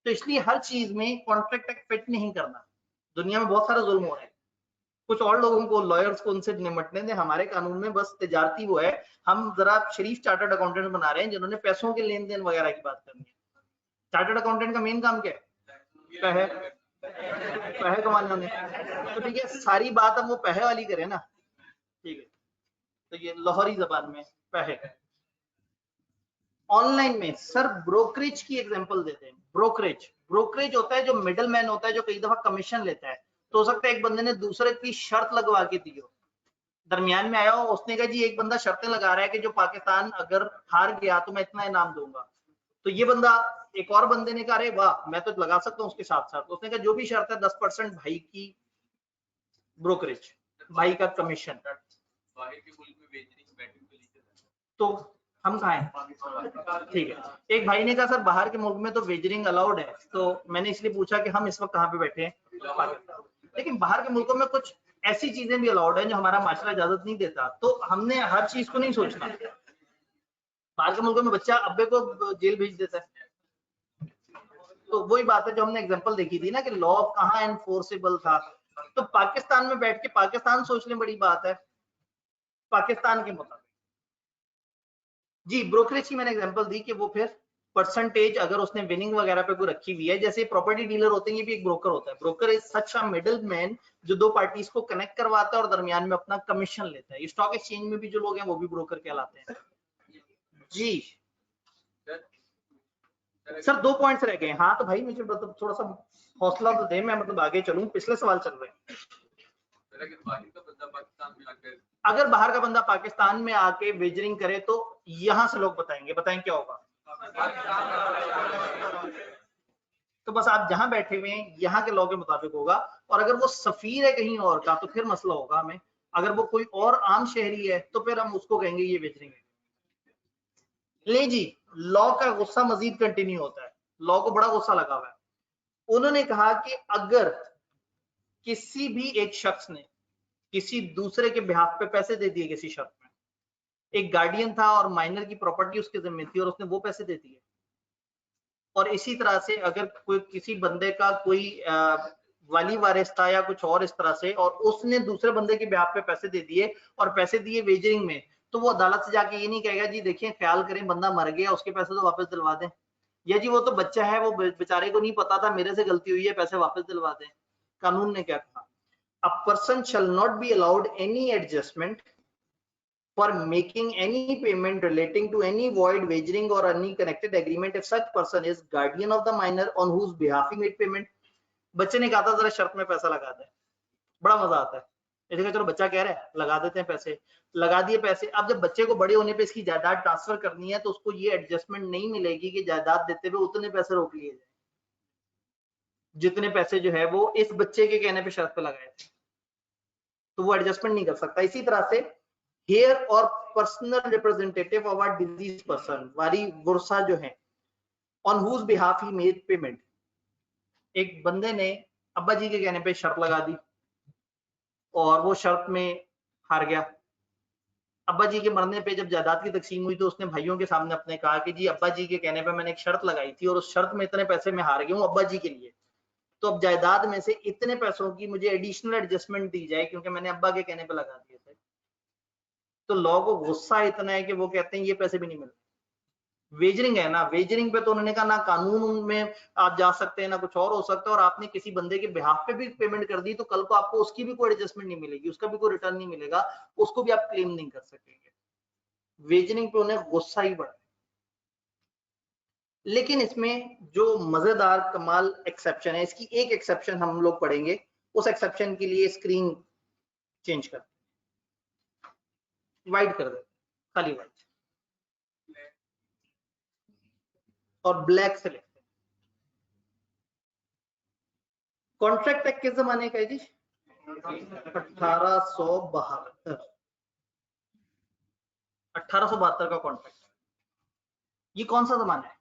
तो इसलिए हर चीज में कॉन्ट्रैक्ट एक्ट फिट नहीं करना। दुनिया में बहुत सारा जुल्म हो रहा है, कुछ और लोगों को, लॉयर्स को उनसे निपटने दें। हमारे कानून में बस तिजारती वो है। हम जरा शरीफ चार्टर्ड अकाउंटेंट बना रहे हैं जिन्होंने पैसों के लेन देन वगैरह की बात करनी है। चार्टर्ड अकाउंटेंट का मेन काम क्या है? पैसे कमाने होने। तो ठीक है, सारी बात हम वो पैसे वाली करें ना। ठीक है, तो ये लाहौरी जबान में पैसे। ऑनलाइन में सर ब्रोकरेज की एग्जांपल देते हैं। ब्रोकरेज होता है जो मिडल मैन होता है, जो कई दफा कमीशन लेता है। तो हो सकता है एक बंदे ने दूसरे की शर्त लगवा के दी हो, दरमियान में आया हो, उसने कहा जी एक बंदा शर्तें लगा रहा है कि जो पाकिस्तान अगर हार गया तो मैं इतना इनाम दूंगा। तो ये बंदा, एक और बंदे ने कहा अरे वाह मैं तो लगा सकता हूँ उसके साथ साथ, उसने कहा जो भी शर्त है 10% भाई की ब्रोकरेज, भाई का कमीशन। तो हम कहाँ हैं? ठीक है, एक भाई ने कहा सर बाहर के मुल्क में तो वेजरिंग अलाउड है, तो मैंने इसलिए पूछा कि हम इस वक्त कहाँ पे बैठे हैं? पाकिस्तान। लेकिन बाहर के मुल्कों में कुछ ऐसी चीजें भी अलाउड है जो हमारा माशरा इजाजत नहीं देता, तो हमने हर चीज को नहीं सोचना। बाहर के मुल्कों में बच्चा अब्बे को जेल भेज देता है। तो वही बात है जो हमने एग्जांपल देखी थी ना कि लॉ कहाँ एनफोर्सेबल था। तो पाकिस्तान में बैठ के पाकिस्तान सोचने बड़ी बात है, पाकिस्तान के मुताबिक। जी, ब्रोकरेज की मैंने एग्जांपल दी कि वो फिर परसेंटेज अगर उसने विनिंग वगैरह पे कोई रखी हुई है, जैसे प्रॉपर्टी डीलर होते हैं, ये भी एक ब्रोकर होता है। Broker is such a middle man जो दो पार्टीज को कनेक्ट करवाता है और दरमियान में अपना कमीशन लेता है। स्टॉक एक्सचेंज में भी जो लोग हैं वो भी ब्रोकर कहलाते हैं। जी सर 2 पॉइंट्स रह गए। हाँ तो भाई मुझे मतलब थोड़ा सा हौसला तो दे, मैं मतलब आगे चलूं। पिछले सवाल चल रहे हैं। अगर बाहर का बंदा पाकिस्तान में आके वेजरिंग करे तो यहां से लोग बताएंगे, बताएं क्या होगा? तो बस आप जहां बैठे हुए हैं यहाँ के लॉ के मुताबिक होगा, और अगर वो सफीर है कहीं और का तो फिर मसला होगा हमें, अगर वो कोई और आम शहरी है तो फिर हम उसको कहेंगे ये वेजरिंग है। ले जी, लॉ का गुस्सा मजीद कंटिन्यू होता है, लॉ को बड़ा गुस्सा लगा हुआ है। उन्होंने कहा कि अगर किसी भी एक शख्स ने किसी दूसरे के बिहाफ पे पैसे दे दिए किसी शर्त में, एक गार्डियन था और माइनर की प्रॉपर्टी उसके जिम्मे थी और उसने वो पैसे दे दिए, और इसी तरह से अगर कोई किसी बंदे का कोई वाली वारिस था या कुछ और इस तरह से, और उसने दूसरे बंदे के बिहाफ पे पैसे दे दिए और पैसे दिए वेजरिंग में, तो वो अदालत से जाके ये नहीं कहेगा जी देखिए ख्याल करें बंदा मर गया उसके पैसे तो वापस दिलवा दें, या जी वो तो बच्चा है वो बेचारे को नहीं पता था मेरे से गलती हुई है पैसे वापस दिलवा दें। कानून ने क्या कहा, a person shall not be allowed any adjustment for making any payment relating to any void wagering or any connected agreement if such person is guardian of the minor on whose behalf he made payment। बच्चे ने कहा था जरा शर्त में पैसा लगा दे, बड़ा मजा आता है, इसलिए चलो बच्चा कह रहा है लगा देते हैं पैसे, लगा दिए पैसे। अब जब बच्चे को बड़े होने पे इसकी जायदाद ट्रांसफर करनी है तो उसको ये एडजस्टमेंट नहीं मिलेगी कि जायदाद देते हुए उतने पैसे रोक लिए जाए जितने पैसे जो है वो इस बच्चे के कहने पे शर्त पे लगाए थे, तो वो एडजस्टमेंट नहीं कर सकता। इसी तरह से हेयर और personal representative of a deceased person, vice versa जो है, on whose behalf he made payment, एक बंदे ने अब्बा जी के कहने पे शर्त लगा दी और वो शर्त में हार गया। अब्बा जी के मरने पे जब जायदाद की तकसीम हुई तो उसने भाइयों के सामने अपने कहा कि जी अब्बा जी के कहने पे मैंने एक शर्त लगाई थी और उस शर्त में इतने पैसे में हार गया हूँ अब्बा जी के लिए, तो अब जायदाद में से इतने पैसों की मुझे एडिशनल एडजस्टमेंट दी जाए क्योंकि मैंने अब्बा के कहने पे लगा दिए थे। तो लॉ को गुस्सा इतना है कि वो कहते हैं ये पैसे भी नहीं मिलते। वेजरिंग है ना, वेजरिंग पे तो उन्होंने कहा ना कानून में आप जा सकते हैं ना कुछ और हो सकता है, और आपने किसी बंदे के बिहाफ पे भी पेमेंट कर दी तो कल को आपको उसकी भी कोई एडजस्टमेंट नहीं मिलेगी, उसका भी कोई रिटर्न नहीं मिलेगा, उसको भी आप क्लेम नहीं कर सकेंगे। वेजरिंग पे उन्हें गुस्सा ही बढ़ा। लेकिन इसमें जो मजेदार कमाल एक्सेप्शन है, इसकी एक एक्सेप्शन हम लोग पढ़ेंगे, उस एक्सेप्शन के लिए स्क्रीन चेंज कर वाइट कर देते, खाली वाइट और ब्लैक से लिखते हैं। कॉन्ट्रैक्ट एक्ट किस जमाने का है जी? 1872 का कॉन्ट्रैक्ट। ये कौन सा जमाना है?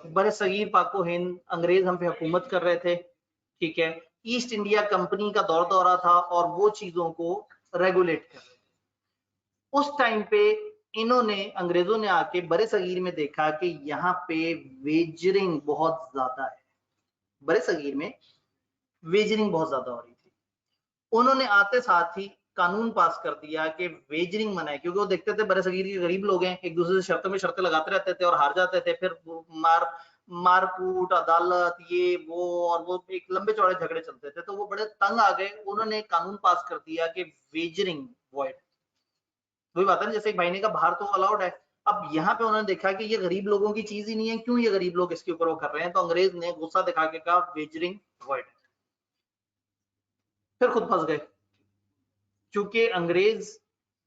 बड़े सगीर पाको हिंद, अंग्रेज हम पे हुकूमत कर रहे थे, ठीक है, ईस्ट इंडिया कंपनी का दौर दौरा था और वो चीजों को रेगुलेट कर रहे थे। उस टाइम पे इन्होंने अंग्रेजों ने आके बड़े सगीर में देखा कि यहाँ पे वेजरिंग बहुत ज्यादा है, बड़े सगीर में वेजरिंग बहुत ज्यादा हो रही थी। उन्होंने आते साथ ही कानून पास कर दिया कि वेजरिंग मना है, क्योंकि वो देखते थे बड़े सगीर के गरीब लोग हैं, एक दूसरे से शर्तों में शर्तें लगाते रहते थे और हार जाते थे, फिर मारकूट अदालत ये वो, और वो एक लंबे चौड़े झगड़े चलते थे, तो वो बड़े तंग आ गए। उन्होंने कानून पास कर दिया कि वेजरिंग वॉइड। वही बात है ना, जैसे एक भाई ने कहा बाहर तो अलाउड है, अब यहाँ पे उन्होंने देखा कि ये गरीब लोगों की चीज ही नहीं है, क्यों ये गरीब लोग इसके ऊपर वो कर रहे हैं, तो अंग्रेज ने गुस्सा दिखा के कहा वेजरिंग वॉइड। फिर खुद फंस गए, क्योंकि अंग्रेज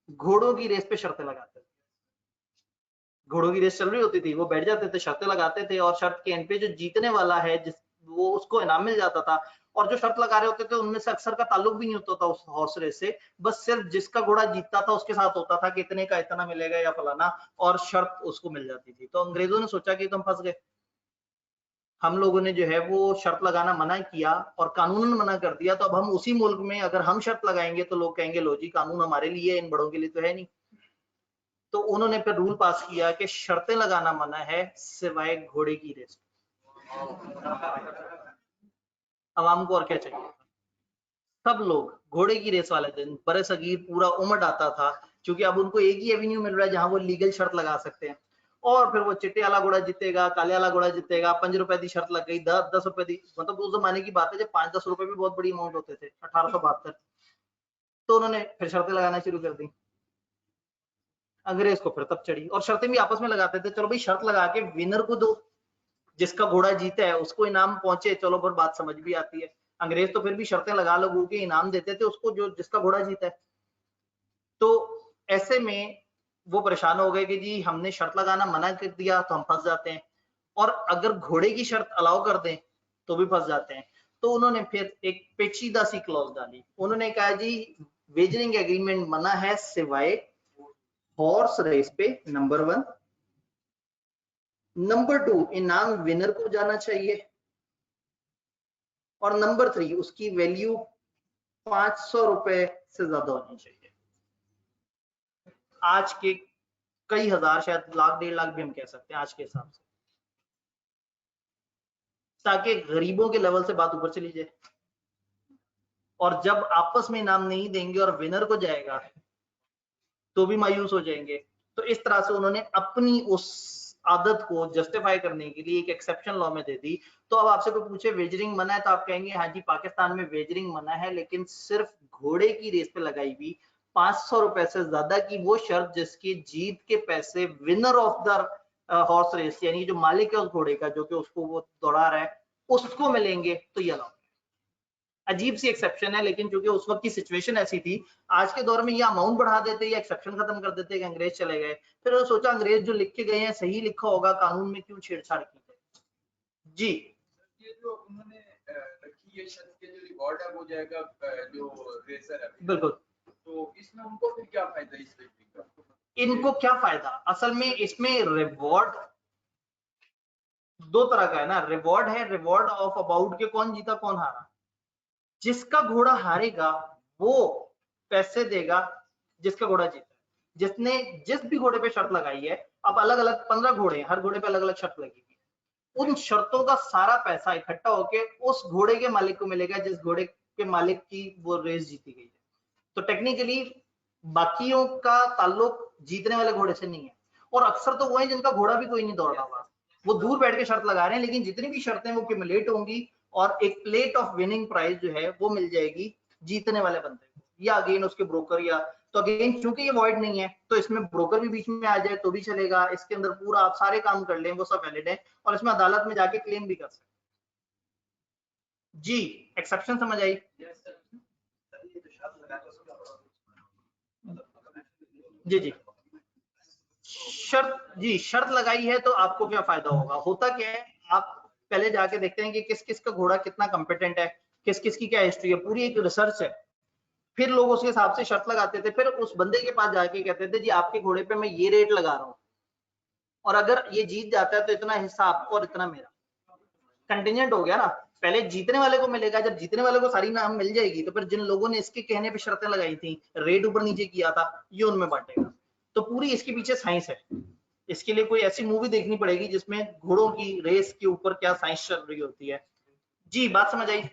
घोड़ों की रेस पे शर्तें लगाते थे, घोड़ों की रेस चल रही होती थी, वो बैठ जाते थे शर्तें लगाते थे और शर्त के एंड पे जो जीतने वाला है जिस वो उसको इनाम मिल जाता था, और जो शर्त लगा रहे होते थे उनमें से अक्सर का ताल्लुक भी नहीं होता था उस हॉर्स रेस से, बस सिर्फ जिसका घोड़ा जीतता था उसके साथ होता था कि इतने का इतना मिलेगा या फलाना, और शर्त उसको मिल जाती थी। तो अंग्रेजों ने सोचा कि तुम फंस गए, हम लोगों ने जो है वो शर्त लगाना मना किया और कानूनन मना कर दिया, तो अब हम उसी मुल्क में अगर हम शर्त लगाएंगे तो लोग कहेंगे लो जी कानून हमारे लिए, इन बड़ों के लिए तो है नहीं। तो उन्होंने फिर रूल पास किया कि शर्तें लगाना मना है सिवाय घोड़े की रेस। अवाम को और क्या चाहिए, सब लोग घोड़े की रेस वाले दिन बड़े सगीर पूरा उमड़ आता था, क्योंकि अब उनको एक ही एवेन्यू मिल रहा है जहां वो लीगल शर्त लगा सकते हैं, और फिर वो चिट्टे वाला घोड़ा जीतेगा, काले वाला घोड़ा जीतेगा, 5 रुपए की शर्त लग गई, 10 रुपए की, मतलब उस जमाने की बात है जब 5-10 रुपए भी बहुत बड़ी अमाउंट होते थे 1872। तो उन्होंने फिर शर्तें लगाना शुरू कर दी, अंग्रेज को फिर तब चढ़ी, और शर्तें भी आपस में लगाते थे, चलो भाई शर्त लगा के विनर को दो, जिसका घोड़ा जीता है उसको इनाम पहुंचे, चलो फिर बात समझ भी आती है। अंग्रेज तो फिर भी शर्तें लगा लगू के इनाम देते थे उसको जो जिसका घोड़ा जीता है। तो ऐसे में वो परेशान हो गए कि जी हमने शर्त लगाना मना कर दिया तो हम फंस जाते हैं, और अगर घोड़े की शर्त अलाउ कर दें तो भी फंस जाते हैं। तो उन्होंने फिर एक पेचीदा सी क्लॉज डाली। उन्होंने कहा जी वेजरिंग एग्रीमेंट मना है सिवाय हॉर्स रेस पे, नंबर 1, नंबर 2 इनाम विनर को जाना चाहिए, और नंबर 3 उसकी वैल्यू 500 रुपए से ज्यादा होनी चाहिए। आज के कई हजार, शायद लाख 1.5 लाख भी हम कह सकते हैं आज के हिसाब से, ताकि गरीबों के लेवल से बात ऊपर चली जाए। और जब आपस में इनाम नहीं देंगे और विनर को जाएगा तो भी मायूस हो जाएंगे। तो इस तरह से उन्होंने अपनी उस आदत को जस्टिफाई करने के लिए एक एक्सेप्शन लॉ में दे दी। तो अब आपसे कोई पूछे वेजरिंग मना है तो आप कहेंगे हाँ जी पाकिस्तान में वेजरिंग मना है, लेकिन सिर्फ घोड़े की रेस पे लगाई हुई 500 रुपए से ज्यादा की वो शर्त जिसकी जीत के पैसे winner of the horse race, यानी जो मालिक है उस घोड़े का जो कि उसको वो दौड़ा रहा है, उसको मिलेंगे, तो ये अलाउ। अजीब सी एक्सेप्शन है, लेकिन चूंकि उस वक्त की सिचुएशन ऐसी थी, आज के दौर में ये अमाउंट बढ़ा देते या एक्सेप्शन खत्म कर देते कि अंग्रेज चले गए, फिर वो सोचा अंग्रेज जो लिख के गए हैं सही लिखा होगा, कानून में क्यों छेड़छाड़ की जाए। जी ये जो उन्होंने रखी है शर्त के जो रिवॉर्ड है वो जाएगा जो रेसर है, बिल्कुल। तो इसमें उनको फिर क्या फायदा इस का? इनको क्या फायदा, असल में इसमें रिवॉर्ड दो तरह का है ना। रिवॉर्ड है रिवॉर्ड ऑफ अबाउट के कौन जीता कौन हारा। जिसका घोड़ा हारेगा वो पैसे देगा जिसका घोड़ा जीता। जिसने जिस भी घोड़े पे शर्त लगाई है, अब अलग अलग 15 घोड़े हैं, हर घोड़े पे अलग अलग शर्त लगी है, उन शर्तों का सारा पैसा इकट्ठा होके उस घोड़े के मालिक को मिलेगा जिस घोड़े के मालिक की वो रेस जीती गई है। तो टेक्निकली बाकियों का ताल्लुक जीतने वाले घोड़े से नहीं है। और अक्सर तो वो है जिनका घोड़ा भी कोई नहीं दौड़ रहा हुआ, वो दूर बैठ के शर्त लगा रहे हैं, लेकिन जितनी भी शर्तें वो क्यूमुलेट होंगी और एक प्लेट ऑफ विनिंग प्राइज जो है वो मिल जाएगी जीतने वाले बंदे को, या अगेन उसके ब्रोकर। या तो अगेन चूंकि ये वॉइड नहीं है तो इसमें ब्रोकर भी बीच में आ जाए तो भी चलेगा, इसके अंदर पूरा आप सारे काम कर लें वो सब वैलिड है, और इसमें अदालत में जाके क्लेम भी कर सकते। जी एक्सेप्शन समझ आई? जी जी शर्त लगाई है तो आपको क्या फायदा होगा। होता क्या है, आप पहले जाके देखते हैं कि किस किस का घोड़ा कितना कॉम्पिटेंट है, किस किस की क्या हिस्ट्री है, पूरी एक रिसर्च है। फिर लोग उसके हिसाब से शर्त लगाते थे, फिर उस बंदे के पास जाके कहते थे जी आपके घोड़े पे मैं ये रेट लगा रहा हूँ, और अगर ये जीत जाता है तो इतना हिस्सा आपको और इतना मेरा। कंटिजेंट हो गया ना, पहले जीतने वाले को मिलेगा, जब जीतने वाले को सारी नाम मिल जाएगी तो फिर जिन लोगों ने इसके कहने पे शर्तें लगाई थी, रेट ऊपर नीचे किया था, ये उनमें बांटेगा। तो पूरी इसके पीछे साइंस है। इसके लिए कोई ऐसी मूवी देखनी पड़ेगी जिसमें घोड़ों की रेस के ऊपर क्या साइंस चल रही होती है। जी बात समझ आई?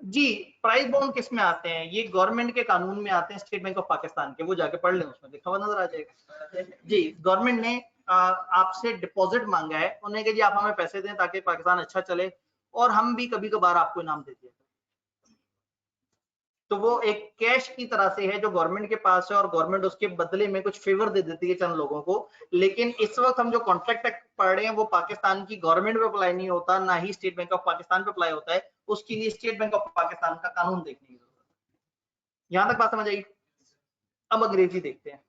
जी प्राइस बॉन्ड किस में आते हैं, ये गवर्नमेंट के कानून में आते हैं, स्टेट बैंक ऑफ पाकिस्तान के, वो जाके पढ़ लें, उसमें लिखा हुआ नजर आ जाएगा। जी गवर्नमेंट ने आपसे डिपॉजिट मांगा है, उन्होंने कहा जी आप हमें पैसे दें ताकि पाकिस्तान अच्छा चले और हम भी कभी कभार आपको इनाम देते हैं। तो वो एक कैश की तरह से है जो गवर्नमेंट के पास है, और गवर्नमेंट उसके बदले में कुछ फेवर दे देती है चंद लोगों को। लेकिन इस वक्त हम जो कॉन्ट्रैक्ट एक्ट पढ़ रहे हैं वो पाकिस्तान की गवर्नमेंट पे अप्लाई नहीं होता, ना ही स्टेट बैंक ऑफ पाकिस्तान पे अप्लाई होता है। उसके लिए स्टेट बैंक ऑफ पाकिस्तान का कानून देखने की जरूरत है। यहां तक बात समझ आई? अब अंग्रेजी देखते हैं।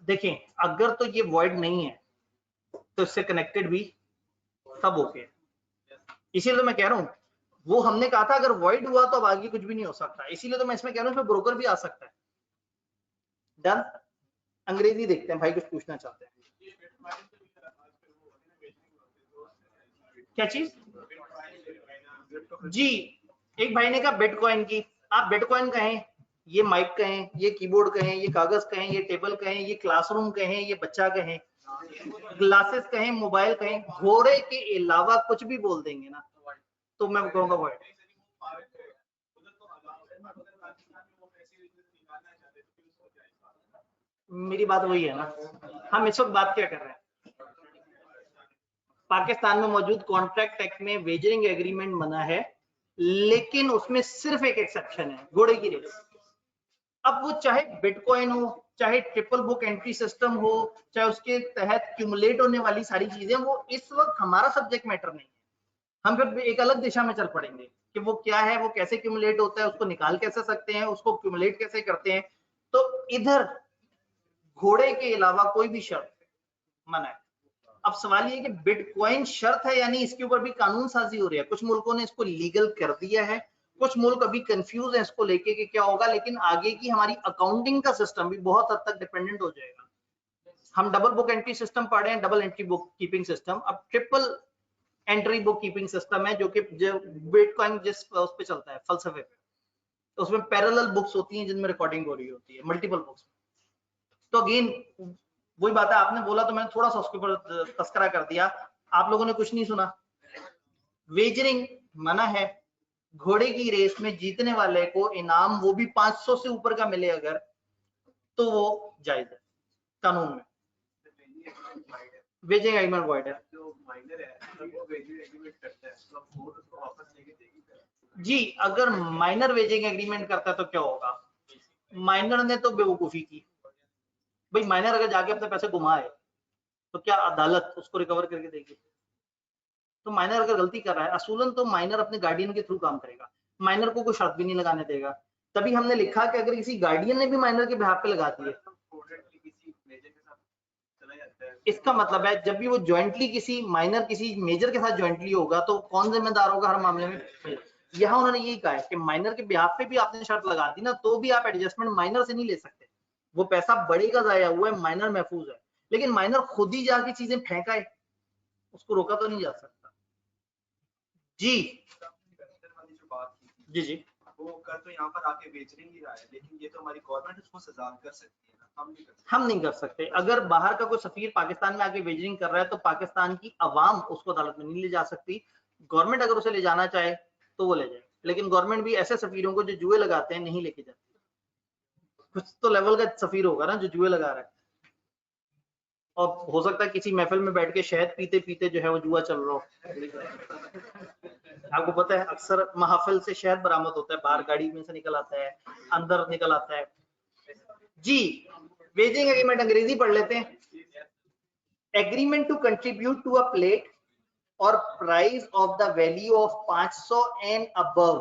देखें अगर तो ये वॉइड नहीं है तो इससे कनेक्टेड भी सब ओके। इसीलिए तो मैं कह रहा हूं, वो हमने कहा था अगर वॉइड हुआ तो अब आगे कुछ भी नहीं हो सकता, इसीलिए तो मैं इसमें कह रहा हूं इसमें ब्रोकर भी आ सकता है। डन। अंग्रेजी देखते हैं, भाई कुछ पूछना चाहते हैं। क्या चीज? जी एक भाई ने कहा बिटकॉइन की, आप बिटकॉइन कहें, ये माइक कहें, ये कीबोर्ड कहें, ये कागज कहें, ये टेबल कहें, ये क्लासरूम कहें, ये बच्चा कहें, ग्लासेस कहें, मोबाइल कहें, घोड़े के अलावा कुछ भी बोल देंगे ना तो मैं कहूंगा वर्ड। मेरी बात वही है ना, हम इस वक्त बात क्या कर रहे हैं, पाकिस्तान में मौजूद कॉन्ट्रैक्ट एक्ट में वेजरिंग एग्रीमेंट मना है, लेकिन उसमें सिर्फ एक एक्सेप्शन है, घोड़े की रेस। अब वो चाहे बिटकॉइन हो, चाहे ट्रिपल बुक एंट्री सिस्टम हो, चाहे उसके तहत क्यूमुलेट होने वाली सारी चीजें, वो इस वक्त हमारा सब्जेक्ट मैटर नहीं है। हम फिर एक अलग दिशा में चल पड़ेंगे कि वो क्या है, वो कैसे क्यूमुलेट होता है, उसको निकाल कैसे सकते हैं, उसको क्यूमुलेट कैसे करते हैं। तो इधर घोड़े के अलावा कोई भी शर्त मना है। अब सवाल ये है कि बिटकॉइन शर्त है, यानी इसके ऊपर भी कानून साजी हो रही है। कुछ मुल्कों ने इसको लीगल कर दिया है, कुछ मुल्क अभी कंफ्यूज है इसको लेके कि क्या होगा, लेकिन आगे की हमारी अकाउंटिंग का सिस्टम भी बहुत हद तक डिपेंडेंट हो जाएगा। हम डबल बुक एंट्री सिस्टम पढ़ रहे हैं, double entry book keeping system, अब triple entry book keeping system है, जो कि बिटकॉइन जिस उस पे चलता है फलसफे पे, तो उसमें पैरेलल बुक्स होती हैं जिनमें रिकॉर्डिंग हो रही होती है, मल्टीपल बुक्स। तो अगेन वही बात है, आपने बोला तो मैंने थोड़ा सा उसके ऊपर तस्करा कर दिया, आप लोगों ने कुछ नहीं सुना। वेजरिंग मना है, घोड़े की रेस में जीतने वाले को इनाम वो भी 500 से ऊपर का मिले अगर, तो वो जायज है कानून में। वेजिंग एग्रीमेंट वॉइड है। जो माइनर है वो वेजिंग एग्रीमेंट करता है तो कोर्ट उसको वापस लेके देगी जी, अगर माइनर वेजिंग एग्रीमेंट करता है तो क्या होगा, माइनर ने तो बेवकूफी की भाई, माइनर अगर जाके अपने पैसे घुमाए तो क्या अदालत उसको रिकवर करके देगी? तो माइनर अगर गलती कर रहा है, असूलन तो माइनर अपने गार्डियन के थ्रू काम करेगा, माइनर को कोई शर्त भी नहीं लगाने देगा। तभी हमने लिखा कि अगर किसी गार्डियन ने भी माइनर के बिहाफ पे लगा दिए, इसका मतलब है जब भी वो ज्वाइंटली किसी माइनर किसी मेजर के साथ ज्वाइंटली होगा तो कौन जिम्मेदार होगा हर मामले में? यहाँ उन्होंने यही कहा है कि माइनर के बिहाफ पे भी आपने शर्त लगा दी ना, तो भी आप एडजस्टमेंट माइनर से नहीं ले सकते, वो पैसा बढ़ेगा, जाया हुआ है, माइनर महफूज है। लेकिन माइनर खुद ही जाके चीजें फेंकाए, उसको रोका तो नहीं जा सकता। जी जी जी, वो कर तो यहाँ पर आके बेच नहीं रहा है, लेकिन ये तो हमारी गवर्नमेंट उसको सजा कर सकती है ना, हम नहीं कर सकते। अगर बाहर का कोई सफीर पाकिस्तान में आके वेजरिंग कर रहा है तो पाकिस्तान की अवाम उसको अदालत में नहीं ले जा सकती, गवर्नमेंट अगर उसे ले जाना चाहे तो वो ले जाए, लेकिन गवर्नमेंट भी ऐसे सफीरों को जो जुए लगाते हैं नहीं लेके जाती। कुछ तो लेवल का सफीर होगा ना जो जुए लगा रहा है, और हो सकता है किसी महफिल में बैठ के शहद पीते पीते जो है वो जुआ चल रहा हो। आपको पता है अक्सर महफिल से शहद बरामद होता है, बाहर गाड़ी में से निकल आता है, अंदर निकल आता है। जी, वेजिंग एग्रीमेंट अंग्रेजी पढ़ लेते हैं। Agreement to contribute to a plate और prize of the value of 500 and above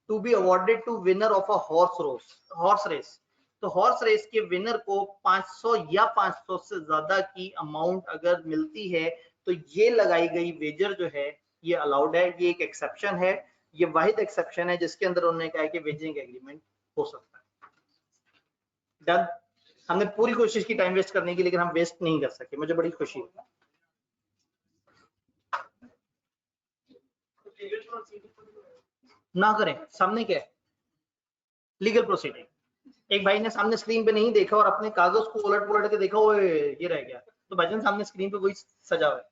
to be awarded to winner of a horse race. तो हॉर्स रेस के विनर को 500 या 500 से ज्यादा की अमाउंट अगर मिलती है तो ये लगाई गई वेजर जो है ये अलाउड है। ये एक एक्सेप्शन है, ये वाहिद एक्सेप्शन है जिसके अंदर उन्होंने कहा है कि वेजिंग एग्रीमेंट हो सकता है। डन। हमने पूरी कोशिश की टाइम वेस्ट करने की, लेकिन हम वेस्ट नहीं कर सके, मुझे बड़ी खुशी है। ना करें, सामने क्या है लीगल प्रोसीडिंग। एक भाई ने सामने स्क्रीन पे नहीं देखा और अपने कागज को उलट पुलट के देखा, वो ये रह गया, तो भाईजान सामने स्क्रीन पे वही सजा हुआ है।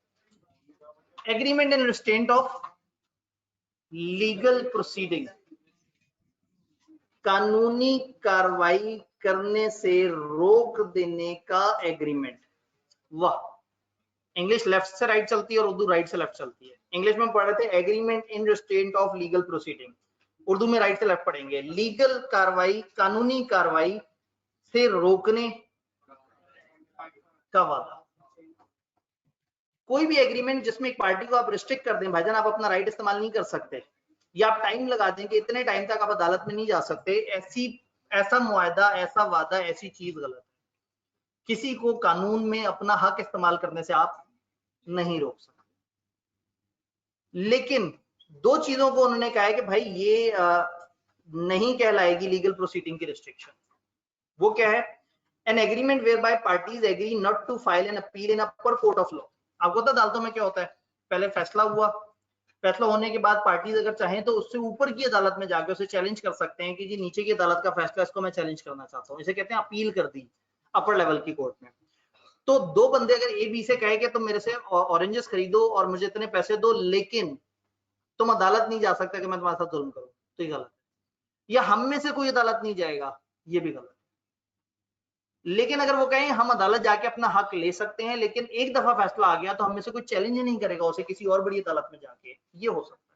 Agreement in restraint of legal proceeding, कानूनी कार्रवाई करने से रोक देने का एग्रीमेंट। वाह, इंग्लिश लेफ्ट से राइट चलती है और उर्दू राइट से लेफ्ट चलती है। इंग्लिश में पढ़ रहे थे agreement in restraint of legal proceeding, Urdu में राइट से लेफ्ट पढ़ेंगे लीगल कार्रवाई, कानूनी कार्रवाई से रोकने का वादा। कोई भी एग्रीमेंट जिसमें एक पार्टी को आप रिस्ट्रिक्ट कर दें, भाईजान आप अपना राइट इस्तेमाल नहीं कर सकते, या आप टाइम लगा दें कि इतने टाइम तक आप अदालत में नहीं जा सकते, ऐसा मुआहदा, ऐसा वादा, ऐसी चीज गलत है। किसी को कानून में अपना हक इस्तेमाल करने से आप नहीं रोक सकते। लेकिन दो चीजों को उन्होंने कहा है कि भाई ये नहीं कहलाएगी लीगल प्रोसीडिंग की रिस्ट्रिक्शन। वो क्या है? An agreement whereby parties agree not to file an appeal in upper court of law. आपको पता अदालतों में क्या होता है, पहले फैसला हुआ, फैसला होने के बाद पार्टीज अगर चाहें तो उससे ऊपर की अदालत में जाकर उसे चैलेंज कर सकते हैं कि जी नीचे की अदालत का फैसला इसको मैं चैलेंज करना चाहता हूँ, इसे कहते हैं अपील कर दी अपर लेवल की कोर्ट में। तो दो बंदे अगर ए बी से कहे कि तुम मेरे से ऑरेंजेस खरीदो और मुझे इतने पैसे दो, लेकिन तुम अदालत नहीं जा सकते कि मैं तुम्हारे साथ जुल्म करूं, तो ये गलत है। या हम में से कोई अदालत नहीं जाएगा, ये भी गलत है। लेकिन अगर वो कहें हम अदालत जाके अपना हक ले सकते हैं, लेकिन एक दफा फैसला आ गया तो हम में से कोई चैलेंज ही नहीं करेगा उसे किसी और बड़ी अदालत में जाके, ये हो सकता है।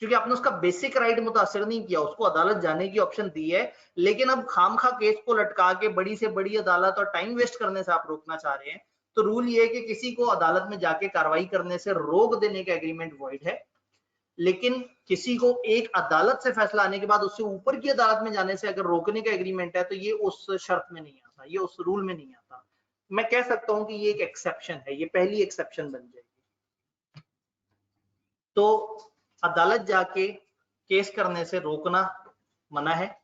क्योंकि आपने उसका बेसिक राइट मुतासर नहीं किया, उसको अदालत जाने की ऑप्शन दी है, लेकिन अब खामखा केस को लटका के बड़ी से बड़ी अदालत और टाइम वेस्ट करने से आप रोकना चाह रहे हैं। तो रूल ये है कि किसी को अदालत में जाके कार्रवाई करने से रोक देने का एग्रीमेंट वॉइड है, लेकिन किसी को एक अदालत से फैसला आने के बाद उससे ऊपर की अदालत में जाने से अगर रोकने का एग्रीमेंट है तो ये उस शर्त में नहीं आता, ये उस रूल में नहीं आता। मैं कह सकता हूं कि ये एक एक्सेप्शन है, ये पहली एक्सेप्शन बन जाएगी। तो अदालत जाके केस करने से रोकना मना है,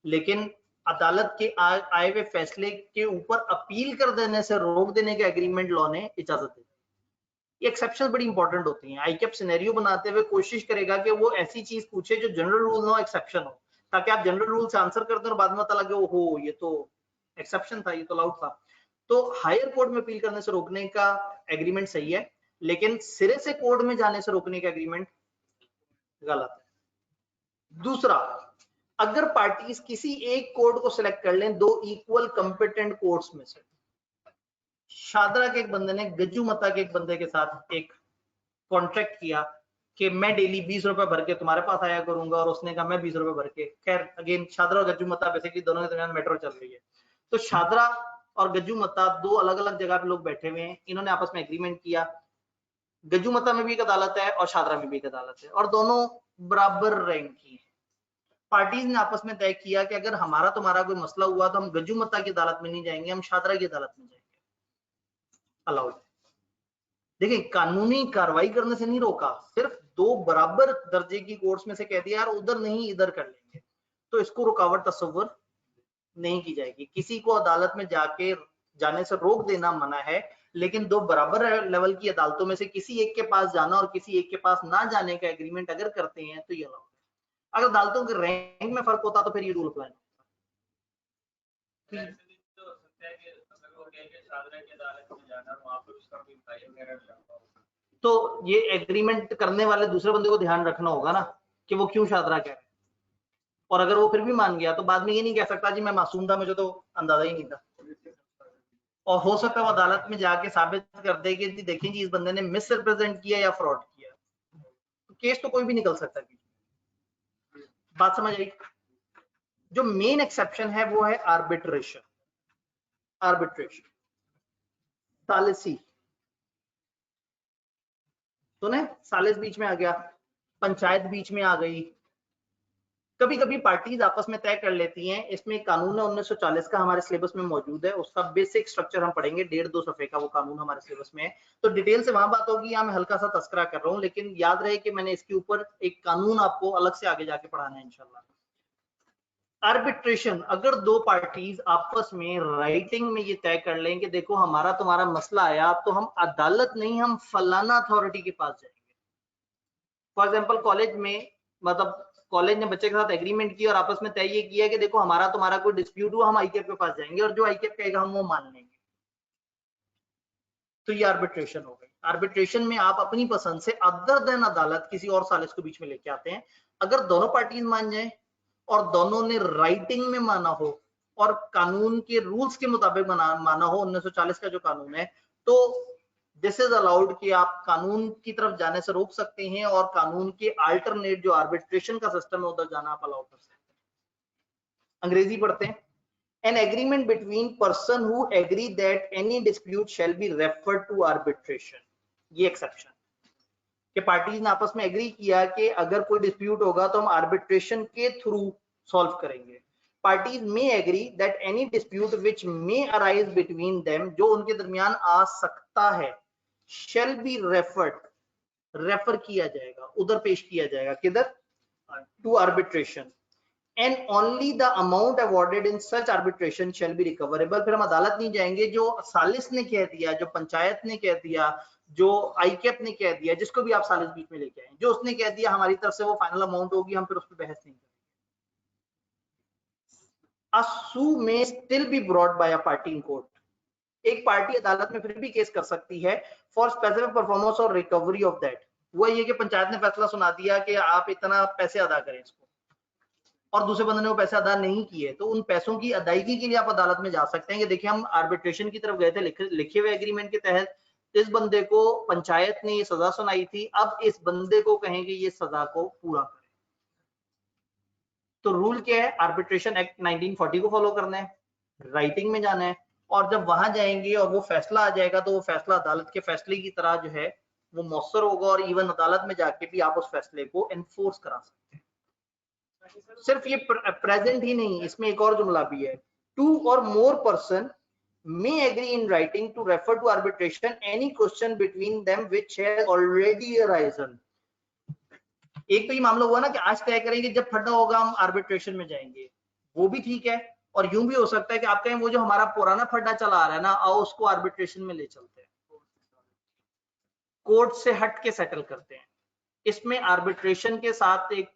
लेकिन अदालत के आए हुए फैसले के ऊपर अपील कर देने से रोक देने का एग्रीमेंट लॉ ने इजाजत दी। ये एक्सेप्शन बड़ी इंपॉर्टेंट होती हैं। आईकेप सिनेरियो बनाते हुए कोशिश करेगा कि वो ऐसी चीज पूछे जो जनरल रूल ना एक्सेप्शन हो, ताकि आप जनरल रूल से आंसर कर दें और बाद में पता लगे ओहो ये तो एक्सेप्शन था, ये तो अलाउड था। तो हायर कोर्ट में अपील करने से रोकने का एग्रीमेंट सही है, लेकिन सिरे से कोर्ट में जाने से रोकने का एग्रीमेंट गलत है। दूसरा, अगर पार्टीज किसी एक कोर्ट को सिलेक्ट कर लें दो इक्वल कंपिटेंट कोर्ट्स में से, शादरा के एक बंदे ने गज्जू मता के एक बंदे के साथ एक कॉन्ट्रैक्ट किया कि मैं डेली 20 रुपए भर के तुम्हारे पास आया करूंगा, और उसने कहा मैं 20 रुपए भर के। खैर अगेन शादरा और गज्जू मता बेसिकली दोनों के दरमियान मैटर चल रही है। तो शादरा और गज्जू मता दो अलग अलग जगह पे लोग बैठे हुए हैं, इन्होंने आपस में एग्रीमेंट किया। गज्जू मता में भी एक अदालत है और शादरा में भी एक अदालत है, और दोनों बराबर रैंक की है। पार्टीज ने आपस में तय किया कि अगर हमारा तुम्हारा कोई मसला हुआ तो हम गज्जू मता की अदालत में नहीं जाएंगे, हम शादरा की अदालत में जाएंगे। अलाउड। देखिए, कानूनी कार्रवाई करने से नहीं रोका, सिर्फ दो बराबर दर्जे की कोर्ट्स में से कह दिया यार उधर नहीं इधर कर लेंगे, तो इसको रुकावट तस्वुर नहीं की जाएगी। किसी को अदालत में जाने से रोक देना मना है, लेकिन दो बराबर लेवल की अदालतों में से किसी एक के पास जाना और किसी एक के पास ना जाने का एग्रीमेंट अगर करते हैं तो ये अलाउड है। अगर अदालतों के रैंक में फर्क होता तो फिर ये रूल अप्लाई नहीं होता। तो ये एग्रीमेंट करने वाले दूसरे बंदे को ध्यान रखना होगा ना कि वो क्यों शादरा कह रहे हैं, और अगर वो फिर भी मान गया तो बाद में ये नहीं कह सकता जी मैं मासूम था, मुझे तो अंदाजा ही नहीं था। और हो सकता है वो अदालत में जाके साबित कर दे कि देखिए जी इस बंदे ने मिस रिप्रेजेंट किया या फ्रॉड किया, तो केस तो कोई भी निकल सकता है। बात समझ आई? जो मेन एक्सेप्शन है वो है आर्बिट्रेशन। आर्बिट्रेशन सालिसी, सुने, सालिस बीच में आ गया, पंचायत बीच में आ गई। कभी कभी पार्टीज आपस में तय कर लेती हैं, इसमें कानून है 1940 का हमारे सिलेबस में मौजूद है, उसका बेसिक स्ट्रक्चर हम पढ़ेंगे, 1.5-2 सफे का वो कानून हमारे सिलेबस में है, तो डिटेल से वहां बात होगी, यहाँ मैं हल्का सा तस्करा कर रहा हूँ, लेकिन याद रहे कि मैंने इसके ऊपर एक कानून आपको अलग से आगे जाके पढ़ाना है इंशाल्लाह। आर्बिट्रेशन, अगर दो पार्टीज आपस में राइटिंग में ये तय कर लें कि देखो हमारा तुम्हारा मसला आया तो हम अदालत नहीं, हम फलाना अथॉरिटी के पास जाएंगे। फॉर एग्जांपल कॉलेज में, मतलब कॉलेज ने बच्चे के साथ एग्रीमेंट किया और आपस में तय ये किया कि देखो हमारा तुम्हारा कोई डिस्प्यूट हुआ हम आईकेप के पास जाएंगे और जो आईकेप कहेगा हम वो मान लेंगे, तो ये आर्बिट्रेशन हो गई। आर्बिट्रेशन में आप अपनी पसंद से अदर देन अदालत किसी और सालिस को बीच में लेके आते हैं। अगर दोनों पार्टीज मान जाए और दोनों ने राइटिंग में माना हो और कानून के रूल्स के मुताबिक माना हो, 1940 का जो कानून है, तो दिस इज अलाउड कि आप कानून की तरफ जाने से रोक सकते हैं और कानून के अल्टरनेट जो आर्बिट्रेशन का सिस्टम है उधर जाना आप अलाउ कर सकते हैं। अंग्रेजी पढ़ते हैं। An agreement between person who agree that any dispute shall be referred to arbitration. ये एक्सेप्शन कि पार्टीज ने आपस में एग्री किया कि अगर कोई डिस्प्यूट होगा तो हम आर्बिट्रेशन के थ्रू सॉल्व करेंगे। पार्टीज में agree that any dispute which may arise between them, जो उनके दरमियान आ सकता है, shall be referred, रेफर किया जाएगा, उधर पेश किया जाएगा, किधर? To arbitration. And only the amount awarded in such arbitration shall be recoverable. फिर हम अदालत नहीं जाएंगे, जो सालिस ने कह दिया, जो पंचायत ने कह दिया, जो आईकेप ने कह दिया, जिसको भी आप सालिस बीच में लेके आए, जो उसने कह दिया हमारी तरफ से वो फाइनल अमाउंट होगी, हम फिर उस पर बहस नहीं करेंगे। A suit may still be brought by a party in court. एक पार्टी अदालत में फिर भी केस कर सकती है फॉर स्पेसिफिक परफॉर्मेंस और रिकवरी ऑफ दैट। वो ये कि पंचायत ने फैसला सुना दिया कि आप इतना पैसे अदा करें इसको, और दूसरे बंदे ने वो पैसे अदा नहीं किए, तो उन पैसों की अदायगी के लिए आप अदालत में जा सकते हैं कि देखिए हम आर्बिट्रेशन की तरफ गए थे, लिखे हुए एग्रीमेंट के तहत इस बंदे को पंचायत ने ये सजा सुनाई थी, अब इस बंदे को कहेंगे ये सजा को पूरा करें। तो रूल क्या है? आर्बिट्रेशन एक्ट 1940 को फॉलो करना है, राइटिंग में जाना है, और जब वहां जाएंगे और वो फैसला आ जाएगा तो वो फैसला अदालत के फैसले की तरह जो है वो मौसर होगा और इवन अदालत में जाके भी आप उस फैसले को एनफोर्स करा सकते हैं। सिर्फ ये प्रेजेंट ही नहीं, इसमें एक और जुमला भी है, 2 or more person may agree in writing to refer to arbitration any question between them which has already arisen। एक तो ये मामला हुआ ना कि आज तय करेंगे, जब फटा होगा हम आर्बिट्रेशन में जाएंगे, वो भी ठीक है। और यूं भी हो सकता है कि आप कहें वो जो हमारा पुराना फड्डा चला आ रहा है ना, आओ उसको आर्बिट्रेशन में ले चलते हैं, कोर्ट से हट के सेटल करते हैं। इसमें आर्बिट्रेशन के साथ एक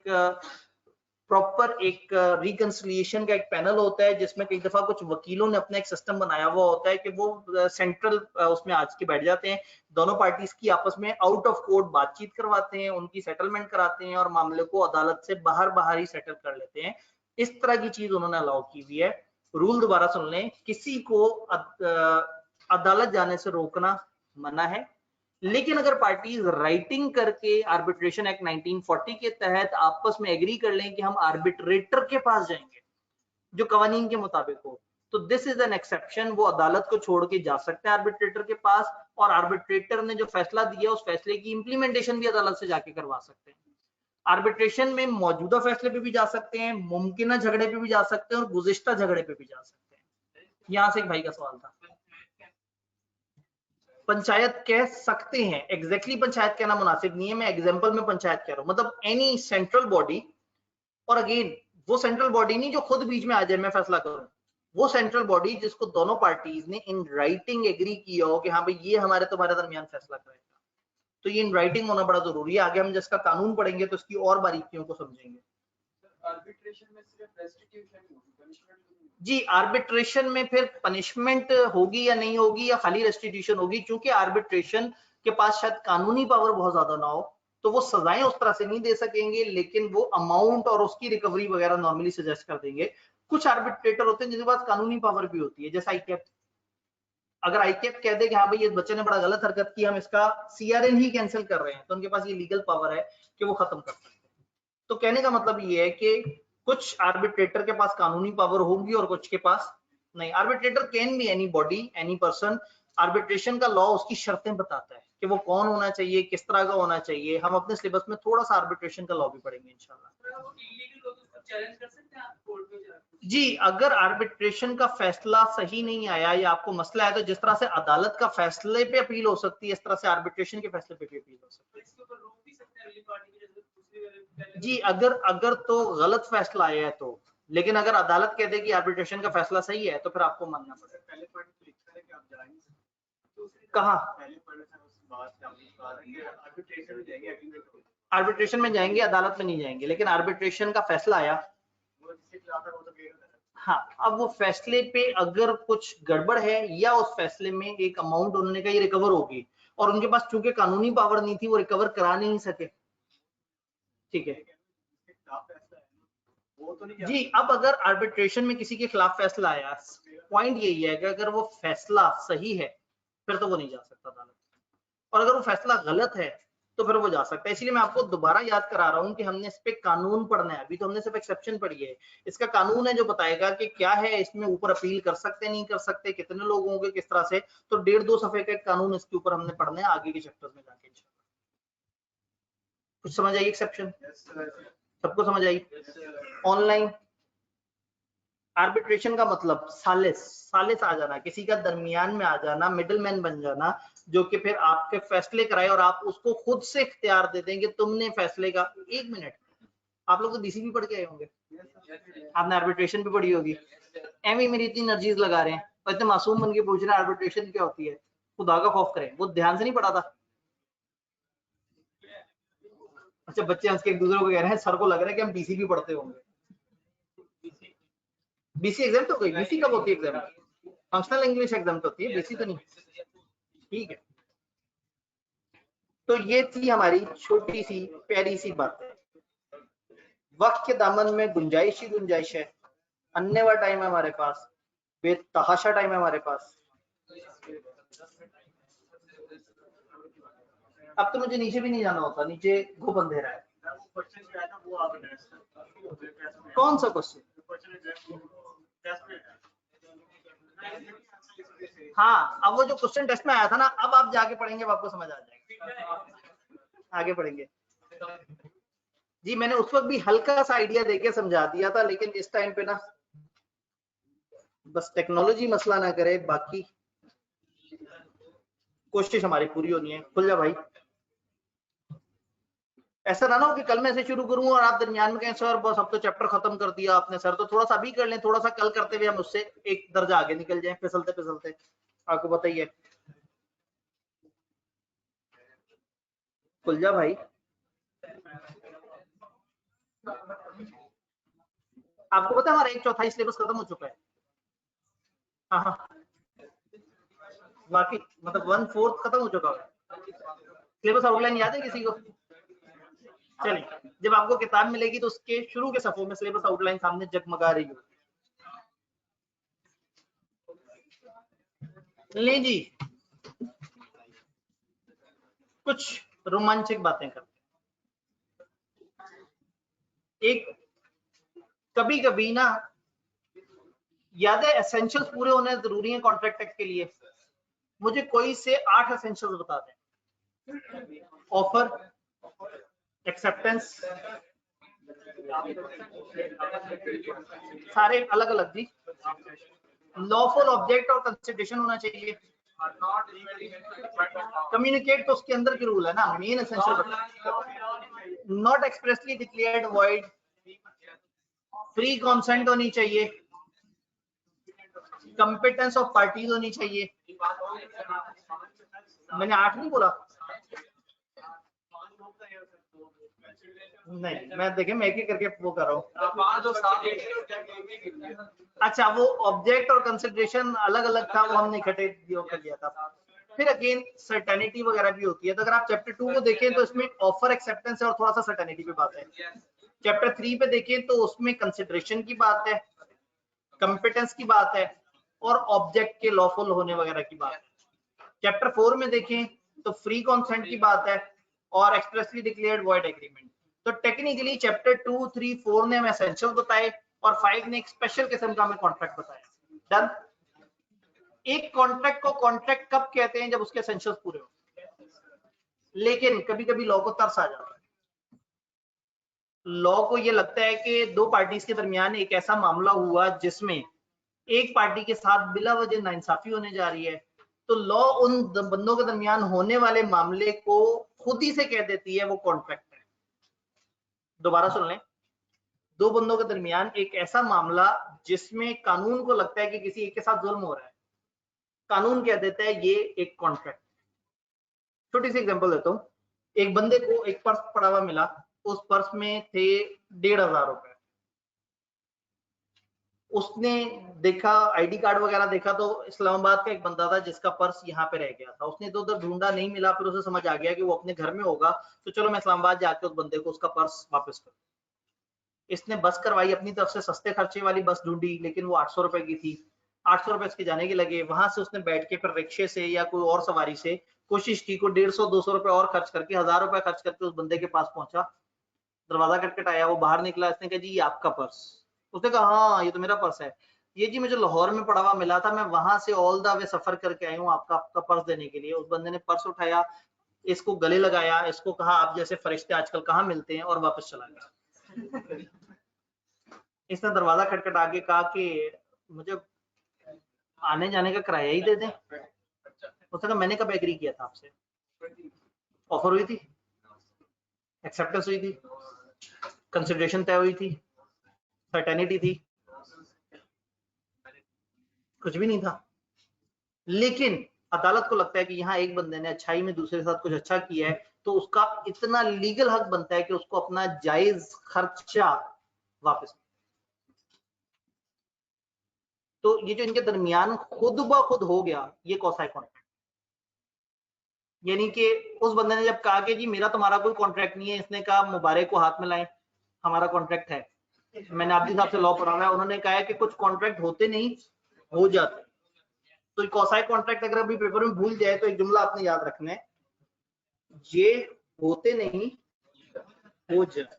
प्रॉपर एक रिकंसिलिएशन का एक पैनल होता है, जिसमें कई दफा कुछ वकीलों ने अपना एक सिस्टम बनाया हुआ होता है कि वो सेंट्रल उसमें आज के बैठ जाते हैं, दोनों पार्टीज की आपस में आउट ऑफ कोर्ट बातचीत करवाते हैं, उनकी सेटलमेंट कराते हैं और मामले को अदालत से बाहर ही सेटल कर लेते हैं। इस तरह की चीज उन्होंने अलाउ की हुई है। रूल दोबारा सुन लें, किसी को अदालत जाने से रोकना मना है, लेकिन अगर पार्टीज राइटिंग करके आर्बिट्रेशन एक्ट 1940 के तहत आपस में एग्री कर लें कि हम आर्बिट्रेटर के पास जाएंगे जो कवानीन के मुताबिक हो, तो दिस इज एन एक्सेप्शन। वो अदालत को छोड़ के जा सकते हैं आर्बिट्रेटर के पास, और आर्बिट्रेटर ने जो फैसला दिया उस फैसले की इंप्लीमेंटेशन भी अदालत से जाके करवा सकते हैं। आर्बिट्रेशन में मौजूदा फैसले पे भी जा सकते हैं, मुमकिन झगड़े पे भी जा सकते हैं और गुज़िश्ता झगड़े पे भी जा सकते हैं। यहां से एक भाई का सवाल था, पंचायत कह सकते हैं, एग्जैक्टली पंचायत कहना मुनासिब नहीं है, मैं एग्जांपल में पंचायत कह रहा हूं, मतलब एनी सेंट्रल बॉडी। और अगेन वो सेंट्रल बॉडी नहीं जो खुद बीच में आ जाए मैं फैसला करूं, वो सेंट्रल बॉडी जिसको दोनों पार्टीज ने इन राइटिंग एग्री किया हो कि हाँ भाई ये हमारे तुम्हारे दरमियान फैसला करेगा। तो ये इन राइटिंग होना बड़ा जरूरी है। आगे हम जिसका कानून पढ़ेंगे तो इसकी और बारीकियों को समझेंगे। आर्बिट्रेशन में सिर्फ रेस्टिट्यूशन होगी, पनिशमेंट जी, आर्बिट्रेशन में फिर पनिशमेंट होगी या नहीं होगी या खाली रेस्टिट्यूशन होगी, क्योंकि आर्बिट्रेशन के पास शायद कानूनी पावर बहुत ज्यादा ना हो, तो वो सजाएं उस तरह से नहीं दे सकेंगे, लेकिन वो अमाउंट और उसकी रिकवरी वगैरह नॉर्मली सजेस्ट कर देंगे। कुछ आर्बिट्रेटर होते हैं जिनके पास कानूनी पावर भी होती है, जैसे आईकेप। अगर आईकेप कह दे कि हाँ भाई इस बच्चे ने बड़ा गलत हरकत की, हम इसका सीआरएन ही कैंसिल कर रहे हैं, तो उनके पास ये लीगल पावर है कि वो खत्म कर सकते हैं। तो कहने का मतलब ये है कि कुछ आर्बिट्रेटर के पास कानूनी पावर होगी और कुछ के पास नहीं। Arbitrator can be any body, any person. Arbitration का लॉ उसकी शर्तें बताता है कि वो कौन होना चाहिए, किस तरह का होना चाहिए। हम अपने सिलेबस में थोड़ा सा आर्बिट्रेशन का लॉ भी पढ़ेंगे इंशाल्लाह। जी, अगर आर्बिट्रेशन का फैसला सही नहीं आया या आपको मसला है, तो जिस तरह से अदालत का फैसले पे अपील हो सकती है, इस तरह से आर्बिट्रेशन के फैसले पे भी अपील हो सकती है। जी, अगर तो गलत फैसला आया है तो, लेकिन अगर अदालत कह दे कि आर्बिट्रेशन का फैसला सही है तो फिर आपको मानना पड़ेगा। पहले पॉइंट तो लिखा है कि आप जा नहीं सकते, कहां पहले पॉइंट से उस बात से आर्बिट्रेशन में जाएंगे, एग्रीमेंट आर्बिट्रेशन में जाएंगे, अदालत में नहीं जाएंगे, लेकिन आर्बिट्रेशन का फैसला आया, वो जिसके खिलाफ है वो तो क्लियर है। हाँ, अब वो फैसले पे अगर कुछ गड़बड़ है या उस फैसले में एक अमाउंट उन्होंने कहा ये रिकवर होगी और उनके पास चूंकि कानूनी पावर नहीं थी, वो रिकवर करा नहीं सके, ठीक है जी। अब अगर आर्बिट्रेशन में किसी के खिलाफ फैसला आया, पॉइंट यही है कि अगर वो फैसला सही है फिर तो वो नहीं जा सकता अदालत, और अगर वो फैसला गलत है तो फिर वो जा सकता है। इसलिए मैं आपको दोबारा याद करा रहा हूं कि हमने इस पे कानून पढ़ना है। अभी तो हमने सिर्फ एक्सेप्शन पढ़ी है, इसका कानून है जो बताएगा कि क्या है इसमें, ऊपर अपील कर सकते नहीं कर सकते, कितने लोग होंगे, किस तरह से। तो 1.5-2 सफे का एक कानून इसके ऊपर हमने पढ़ना है आगे के चैप्टर्स में जाके। कुछ समझ आई एक्सेप्शन? सबको समझ आई? ऑनलाइन आर्बिट्रेशन का मतलब सालिस आ जाना, किसी का दरमियान में आ जाना, मिडलमैन बन जाना, जो कि फिर आपके फैसले कराए और आप उसको खुद से इख्तियार दे देंगे तुमने फैसले का। एक मिनट, आप लोग तो बीसीबी पढ़ के आए होंगे, आपने आर्बिट्रेशन भी पढ़ी होगी। एमी मेरी इतनी एनर्जीज लगा रहे हैं और इतने मासूम बन के पूछ रहे हैं आर्बिट्रेशन क्या होती है। खुदा का खौफ करें, वो ध्यान से नहीं पढ़ा था। अच्छा, बच्चे हंस के एक दूसरे को कह रहे हैं, सर को लग रहा है कि हम बीसीबी पढ़ते होंगे। बीसी एग्जाम तो गई, बीसी कब होती है एग्जाम? फंक्शनल इंग्लिश एग्जाम होती है, बीसी तो नहीं। ठीक है, तो ये थी हमारी छोटी सी प्यारी सी बात। वक्त के दामन में गुंजाइश ही गुंजाइश है, अन्य टाइम है हमारे पास, बेतहाशा टाइम है हमारे पास। अब तो मुझे नीचे भी नहीं जाना होता, नीचे खूब अंधेरा है। कौन सा क्वेश्चन? हाँ, अब वो जो क्वेश्चन टेस्ट में आया था ना, अब आप जाके पढ़ेंगे, अब आपको समझ आ जाएगा। आगे पढ़ेंगे जी। मैंने उस वक्त भी हल्का सा आइडिया देके समझा दिया था, लेकिन इस टाइम पे ना बस टेक्नोलॉजी मसला ना करे, बाकी कोशिश हमारी पूरी होनी है। खुल जा भाई। ऐसा ना हो कि कल मैं से शुरू करूं और आप दरमियान में कहें सर बस अब तो चैप्टर खत्म कर दिया आपने सर, तो थोड़ा सा अभी कर लें, थोड़ा सा कल करते हुए हम उससे एक दर्जा आगे निकल जाएं फिसलते फिसलते। आपको बताइए। खुल जा भाई। आपको पता है हमारा 1/4 सिलेबस खत्म हो चुका है। हाँ हाँ, बाकी मतलब 1/4 खत्म हो चुका है। सिलेबस आउटलाइन याद है किसी को? चलिए, जब आपको किताब मिलेगी तो उसके शुरू के सफों में सिलेबस आउटलाइन सामने जगमगा रही हो। ले जी, कुछ रोमांचक बातें करते हैं। एक कभी कभी ना, याद है एसेंशियल्स पूरे होने जरूरी है कॉन्ट्रैक्ट टेक्स्ट के लिए। मुझे कोई से 8 एसेंशियल्स बता दें। ऑफर, एक्सेप्टेंस, सारे अलग अलग जी। लॉफुल ऑब्जेक्ट और कंसिडरेशन होना चाहिए। कम्युनिकेट तो उसके अंदर की रूल है ना, main essential. Not expressly declared void. Free consent होनी चाहिए। कंपिटेंस ऑफ पार्टीज होनी चाहिए। मैंने 8 नहीं बोला। नहीं, मैं देखे मैं एक ही करके वो कर रहा हूँ। अच्छा, वो ऑब्जेक्ट और कंसिडरेशन अलग अलग था, वो हमने इकट्ठे कर लिया था। फिर अगेन सर्टेनिटी वगैरह भी होती है। तो अगर आप चैप्टर 2 को देखें तो इसमें ऑफर, एक्सेप्टेंस और थोड़ा सा सर्टेनिटी पे बात है। चैप्टर 3 पे देखें तो उसमें कंसिडरेशन की बात है, कंपिटेंस की बात है और ऑब्जेक्ट के लॉफुल होने वगैरह की बात है। चैप्टर 4 में देखें तो फ्री कॉन्सेंट की बात है और एक्सप्रेसली डिक्लेयर्ड वॉइड एग्रीमेंट। तो टेक्निकली चैप्टर 2, 3, 4 ने हमें एसेंशियल बताए और 5 ने एक स्पेशल किस्म का हमें कॉन्ट्रैक्ट बताया। डन। एक कॉन्ट्रैक्ट को कॉन्ट्रैक्ट कब कहते हैं? जब उसके एसेंशियल्स पूरे हो। लेकिन कभी कभी लॉ को तरस आ जाता है। लॉ को ये लगता है कि दो पार्टीज के दरमियान एक ऐसा मामला हुआ जिसमें एक पार्टी के साथ बिला वजह नाइंसाफी होने जा रही है, तो लॉ उन बंदों के दरमियान होने वाले मामले को खुद ही से कह देती है वो कॉन्ट्रैक्ट है। दोबारा सुन लें। दो बंदों के दरमियान एक ऐसा मामला जिसमें कानून को लगता है कि किसी एक के साथ जुल्म हो रहा है, कानून कह देता है ये एक कॉन्ट्रैक्ट। छोटी सी एग्जांपल देता हूँ। एक बंदे को एक पर्स पड़ा हुआ मिला, उस पर्स में थे 1,500 रुपए। उसने देखा, आईडी कार्ड वगैरह देखा तो इस्लामाबाद का एक बंदा था जिसका पर्स यहाँ पे रह गया था। उसने इधर उधर ढूंढा, नहीं मिला। फिर उसे समझ आ गया कि वो अपने घर में होगा, तो चलो मैं इस्लामाबाद जाके उस बंदे को उसका पर्स वापस करूँ। इसने बस करवाई अपनी तरफ से, सस्ते खर्चे वाली बस ढूंढी, लेकिन वो 800 रुपए की थी। 800 रुपए इसके जाने के लगे। वहां से उसने बैठ के फिर रिक्शे से या कोई और सवारी से कोशिश की, को 150-200 रुपए और खर्च करके 1000 रुपए खर्च करके उस बंदे के पास पहुंचा। दरवाजा खटखटाया, वो बाहर निकला। इसने कहा जी ये आपका पर्स? उसने कहा हाँ ये तो मेरा पर्स है। ये जी मुझे लाहौर में पड़ा हुआ मिला था, मैं वहां से ऑल द वे सफर करके आई हूँ आपका आपका पर्स देने के लिए। उस बंदे ने पर्स उठाया, इसको गले लगाया, इसको कहा आप जैसे फरिश्ते आजकल कहाँ मिलते हैं, और वापस चला गया। इसने दरवाजा खटखटा के कहा कि मुझे आने जाने का किराया ही दे दें। उसने कहा मैंने कब एग्री किया था आपसे? ऑफर हुई थी, एक्सेप्टेंस हुई थी, कंसिडरेशन तय हुई थी, सर्टेनिटी थी? कुछ भी नहीं था। लेकिन अदालत को लगता है कि यहाँ एक बंदे ने अच्छाई में दूसरे के साथ कुछ अच्छा किया है, तो उसका इतना लीगल हक बनता है कि उसको अपना जायज खर्चा वापस। तो ये जो इनके दरमियान खुद ब खुद हो गया, ये कौसा है कॉन्ट्रैक्ट। यानी कि उस बंदे ने जब कहा कि जी मेरा तुम्हारा कोई कॉन्ट्रैक्ट नहीं है, इसने कहा मुबारक को हाथ में लाएं, हमारा कॉन्ट्रैक्ट है। मैंने आपके हिसाब से लॉ पढ़ा हुआ है। उन्होंने कहा है कि कुछ कॉन्ट्रैक्ट होते नहीं, हो जाते। तो कौसा कॉन्ट्रैक्ट अगर अभी पेपर में भूल जाए तो एक जुमला आपने याद रखना है, ये होते नहीं, हो जाए।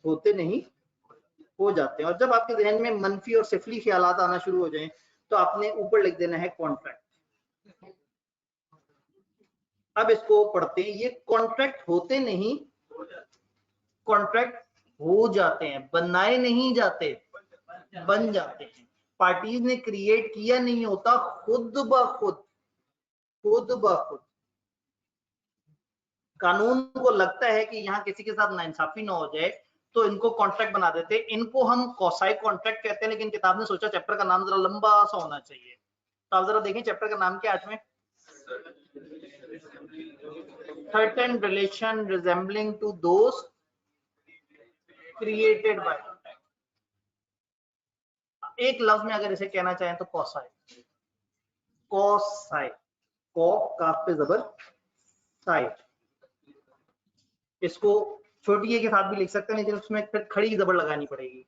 होते नहीं, हो जाते हैं। और जब आपके जहन में मनफी और सिफली ख्यालात आना शुरू हो जाएं तो आपने ऊपर लिख देना है कॉन्ट्रैक्ट। अब इसको पढ़ते हैं। ये कॉन्ट्रैक्ट होते नहीं, कॉन्ट्रैक्ट हो जाते हैं, बनाए नहीं जाते, बन जाते हैं। पार्टीज ने क्रिएट किया नहीं होता, खुद ब खुद, खुद ब खुद कानून को लगता है कि यहाँ किसी के साथ नाइंसाफी ना हो जाए तो इनको कॉन्ट्रैक्ट बना देते। इनको हम कौसाई कॉन्ट्रैक्ट कहते हैं, लेकिन किताब ने सोचा चैप्टर का नाम जरा लंबा सा होना चाहिए, तो आप जरा देखें चैप्टर का नाम क्या है 8वें, certain relation resembling to those created by contact। एक लफ्ज में अगर इसे कहना चाहें तो कौसाई, कौसाई, कौ काफ पे जबर साई। इसको छोटी ए के साथ भी लिख सकते हैं, लेकिन उसमें फिर खड़ी जबर लगानी पड़ेगी।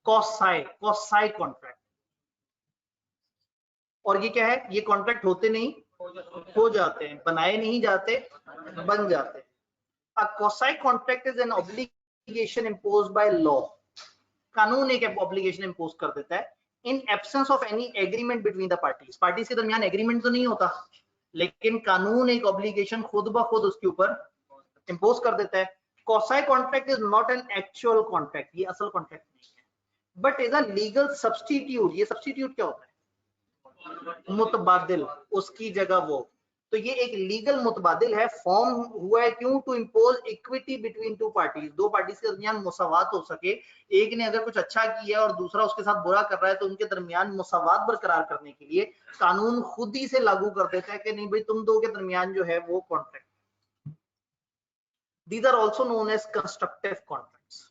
कौसाई, कौसाई कॉन्ट्रैक्ट। और ये क्या है, ये कॉन्ट्रैक्ट होते नहीं, हो जाते हैं, बनाए नहीं जाते, बन जाते हैं। A quasi contract is an obligation imposed by law। कानून एक ऑब्लिगेशन इंपोज कर देता है in absence of any agreement between the parties. Parties के दरमियान एग्रीमेंट तो नहीं होता, लेकिन कानून एक ऑब्लिगेशन खुद ब खुद उसके ऊपर इंपोज कर देता है। quasi contract is not an actual contract, ये असल कॉन्ट्रैक्ट नहीं है, but is a legal substitute. ये सब्स्टिट्यूट क्या होता है, मुतबादिल, उसकी जगह वो। तो ये एक लीगल मुतबादिल है, फॉर्म हुआ है क्यों, to impose equity between two parties. दो पार्टीज के दरमियान मुसावात हो सके, एक ने अगर कुछ अच्छा किया और दूसरा उसके साथ बुरा कर रहा है तो उनके दरमियान मुसावात बरकरार करने के लिए कानून खुद ही से लागू कर देता है कि नहीं भाई तुम दो के दरमियान जो है वो contract. These are also known as constructive contracts.